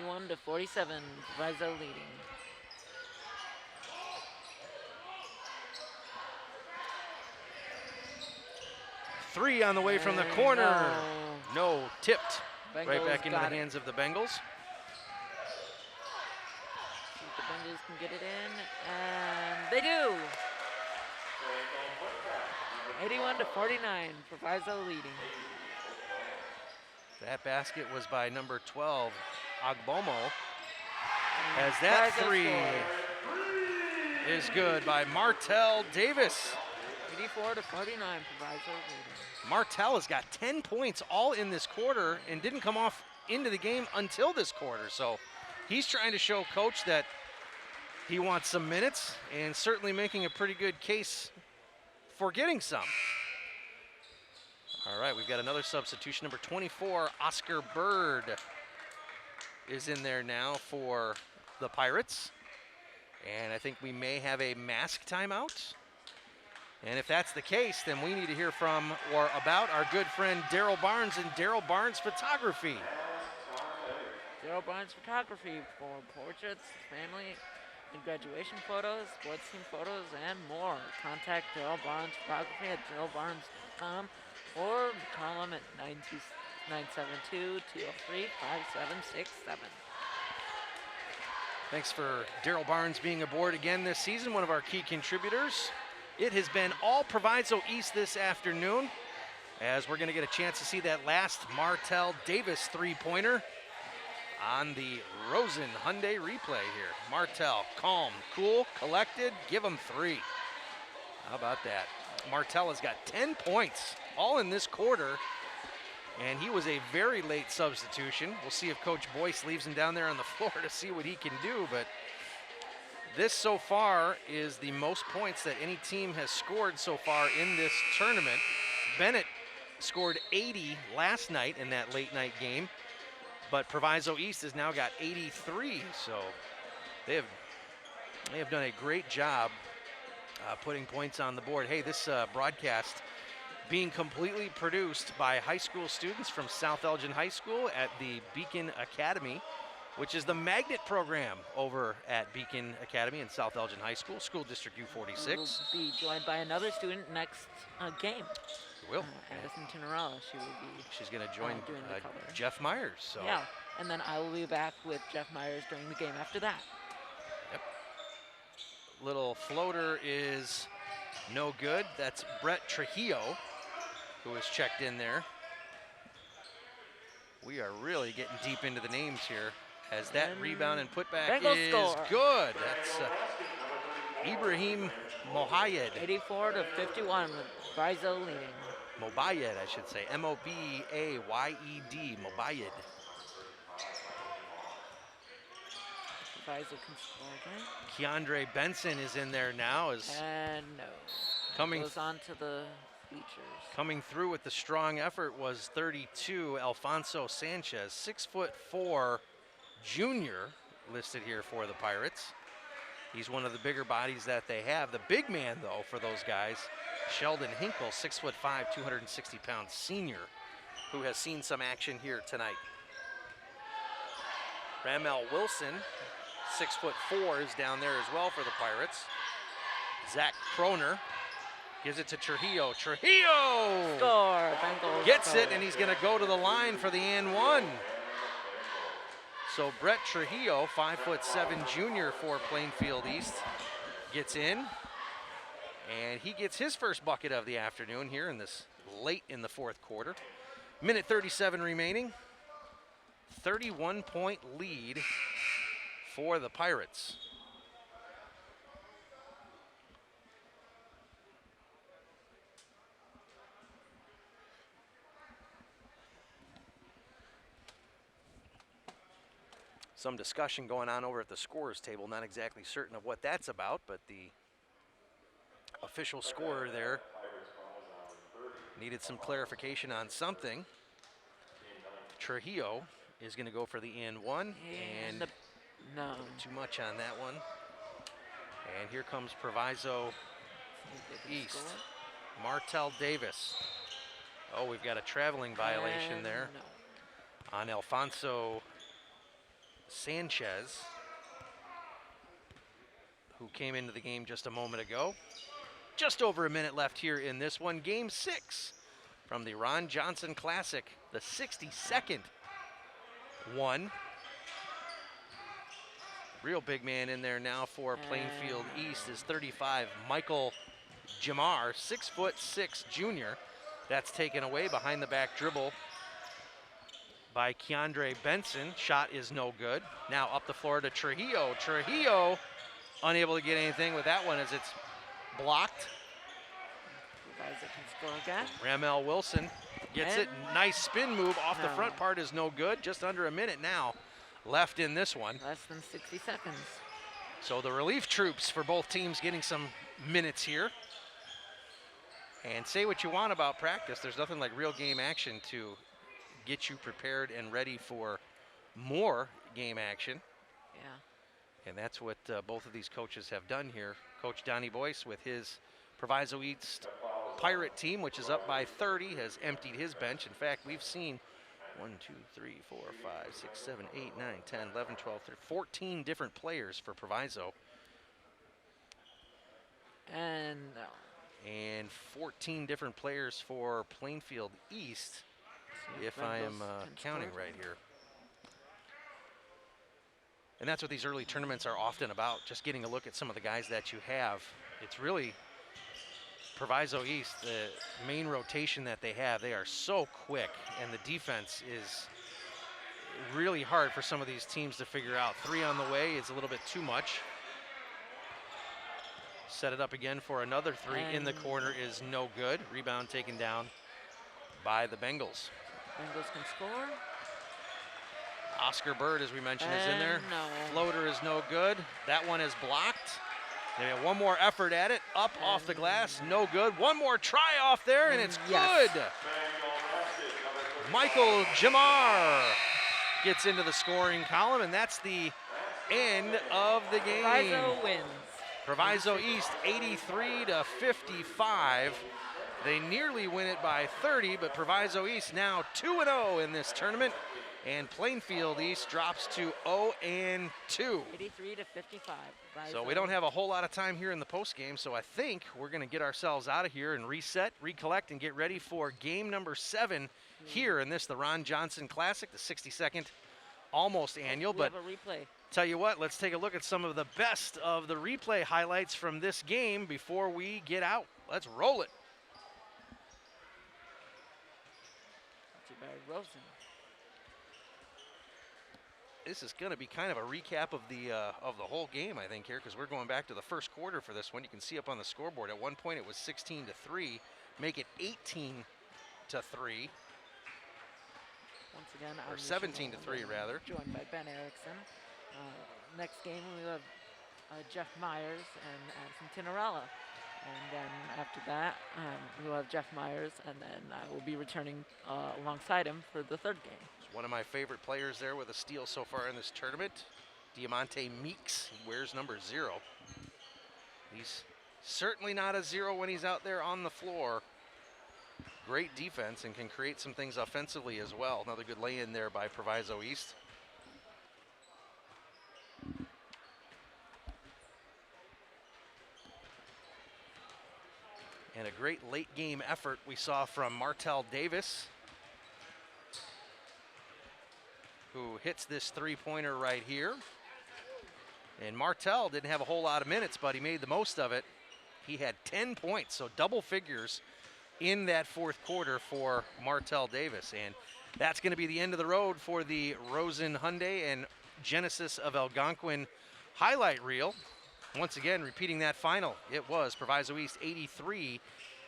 81-47, Proviso leading. Three on the way from the corner. No, tipped. Bengals right back into the got it. hands of the Bengals. See if the Bengals can get it in, and they do. 81-49, Proviso leading. That basket was by number 12, Agbomo. As that Proviso three scores. is good by Martell Davis. 84-49, Proviso leading. Martell has got 10 points all in this quarter and didn't come off into the game until this quarter. So he's trying to show coach that he wants some minutes and certainly making a pretty good case for getting some. All right, we've got another substitution. Number 24, Oscar Bird is in there now for the Pirates. And I think we may have a mask timeout. And if that's the case, then we need to hear from or about our good friend Daryl Barnes and Daryl Barnes Photography. Daryl Barnes Photography for portraits, family and graduation photos, sports team photos, and more. Contact Daryl Barnes Photography at darylbarnes.com or call him at 972-203-5767. Thanks for Daryl Barnes being aboard again this season, one of our key contributors. It has been all Proviso East this afternoon, as we're going to get a chance to see that last Martell Davis three-pointer on the Rosen Hyundai replay here. Martell, calm, cool, collected, give him three. How about that? Martell has got 10 points, all in this quarter, and he was a very late substitution. We'll see if Coach Boyce leaves him down there on the floor to see what he can do, but this so far is the most points that any team has scored so far in this tournament. Bennett scored 80 last night in that late night game, but Proviso East has now got 83, so they have done a great job putting points on the board. Hey, this broadcast being completely produced by high school students from South Elgin High School at the Beacon Academy, which is the magnet program over at Beacon Academy in South Elgin High School, School District U46. We'll be joined by another student next game. She will. Addison Tinarella. She's going to join doing the cover. Jeff Myers. So. Yeah, and then I will be back with Jeff Myers during the game after that. Yep. Little floater is no good. That's Brett Trujillo, who has checked in there. We are really getting deep into the names here, as that rebound and putback Bengals is score. good. That's Ibrahim Mohayed. 84-51 with Proviso leading. Mobayed, I should say. M-O-B-A-Y-E-D, Mobayed. Proviso can score again. Keandre Benson is in there now. And no. Goes on to the bleachers. Coming through with the strong effort was 32, Alfonso Sanchez, 6'4" junior, listed here for the Pirates. He's one of the bigger bodies that they have. The big man, though, for those guys, Sheldon Hinkle, 6'5", 260-pound senior, who has seen some action here tonight. Ramel Wilson, 6'4", is down there as well for the Pirates. Zach Kroner gives it to Trujillo. Trujillo! Score, Bengals Gets score. it, and he's going to go to the line for the and one. So Brett Trujillo, 5'7" junior for Plainfield East, gets in, and he gets his first bucket of the afternoon here in this late in the fourth quarter. Minute 37 remaining. 31-point lead for the Pirates. Some discussion going on over at the scorer's table. Not exactly certain of what that's about, but the official scorer there needed some clarification on something. Trujillo is going to go for the and one, and no, too much on that one. And here comes Proviso East. Martell Davis. Oh, we've got a traveling violation And there no. on Alfonso Sanchez, who came into the game just a moment ago. Just over a minute left here in this one. Game 6 from the Ron Johnson Classic, the 62nd one. Real big man in there now for Plainfield East is 35, Michael Jamar, 6'6" junior. That's taken away behind the back dribble by Keandre Benson. Shot is no good. Now up the floor to Trujillo. Trujillo unable to get anything with that one as it's blocked. Proviso can score again. Ramel Wilson gets it. Nice spin move off the front part is no good. Just under a minute now left in this one. Less than 60 seconds. So the relief troops for both teams getting some minutes here. And say what you want about practice, there's nothing like real game action to get you prepared and ready for more game action. Yeah. And that's what both of these coaches have done here. Coach Donnie Boyce with his Proviso East Pirate team, which is up by 30, has emptied his bench. In fact, we've seen 1, 2, 3, 4, 5, 6, 7, 8, 9, 10, 11, 12, 13, 14 different players for Proviso. And no. And 14 different players for Plainfield East, if I am counting right here. And that's what these early tournaments are often about, just getting a look at some of the guys that you have. It's really Proviso East, the main rotation that they have. They are so quick, and the defense is really hard for some of these teams to figure out. 3 on the way is a little bit too much. Set it up again for another 3 in the corner is no good. Rebound taken down by the Bengals. Bengals can score. Oscar Bird, as we mentioned, is in there. No. Floater is no good. That one is blocked. They have one more effort at it. Up off the glass, no good. One more try off there, and it's good. Michael Jamar gets into the scoring column, and that's the end of the game. Proviso wins. Proviso East 83-55. They nearly win it by 30, but Proviso East now 2-0 in this tournament. And Plainfield East drops to 0-2. 83-55. So we don't have a whole lot of time here in the post game, so I think we're going to get ourselves out of here and reset, recollect, and get ready for game number 7 here in this, the Ron Johnson Classic, the 62nd almost annual. We but have a replay. Tell you what, let's take a look at some of the best of the replay highlights from this game before we get out. Let's roll it. By Rosen. This is going to be kind of a recap of the whole game, I think, here, because we're going back to the first quarter for this one. You can see up on the scoreboard, at one point it was 16-3, make it 18-3. Once again, or 17-3 rather. Joined by Ben Erickson. Next game we have Jeff Myers and Addison Tinarella. And then after that, we'll have Jeff Myers, and then I will be returning alongside him for the third game. It's one of my favorite players there with a steal so far in this tournament, Diamante Meeks. He wears number 0. He's certainly not a 0 when he's out there on the floor. Great defense and can create some things offensively as well. Another good lay-in there by Proviso East. And a great late game effort we saw from Martell Davis, who hits this 3-pointer right here. And Martell didn't have a whole lot of minutes, but he made the most of it. He had 10 points, so double figures in that fourth quarter for Martell Davis. And that's going to be the end of the road for the Rosen Hyundai and Genesis of Algonquin highlight reel. Once again, repeating that final, it was Proviso East 83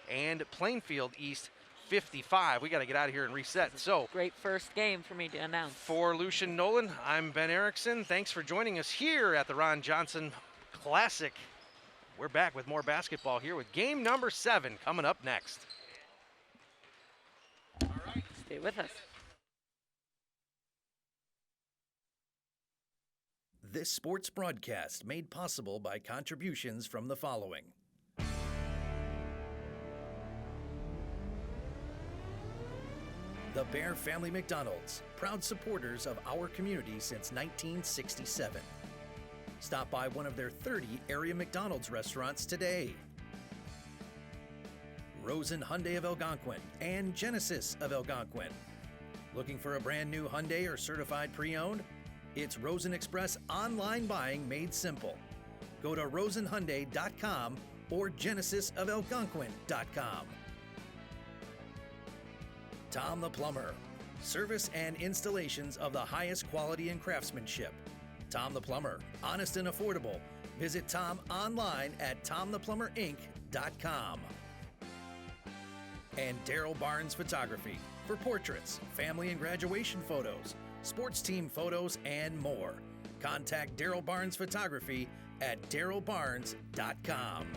and Plainfield East 55. We got to get out of here and reset. So, Great first game for me to announce. for Lucian Nolan, I'm Ben Erickson. Thanks for joining us here at the Ron Johnson Classic. We're back with more basketball here with game number 7 coming up next. Stay with us. This sports broadcast made possible by contributions from the following. The Bear Family McDonald's, proud supporters of our community since 1967. Stop by one of their 30 area McDonald's restaurants today. Rosen Hyundai of Algonquin and Genesis of Algonquin. Looking for a brand new Hyundai or certified pre-owned? It's Rosen Express online buying made simple. Go to rosenhyundai.com or genesisofalgonquin.com. Tom the Plumber. Service and installations of the highest quality and craftsmanship. Tom the Plumber. Honest and affordable. Visit Tom online at tomtheplumberinc.com. And Daryl Barnes Photography for portraits, family and graduation photos, sports team photos, and more. Contact Daryl Barnes Photography at darylbarnes.com.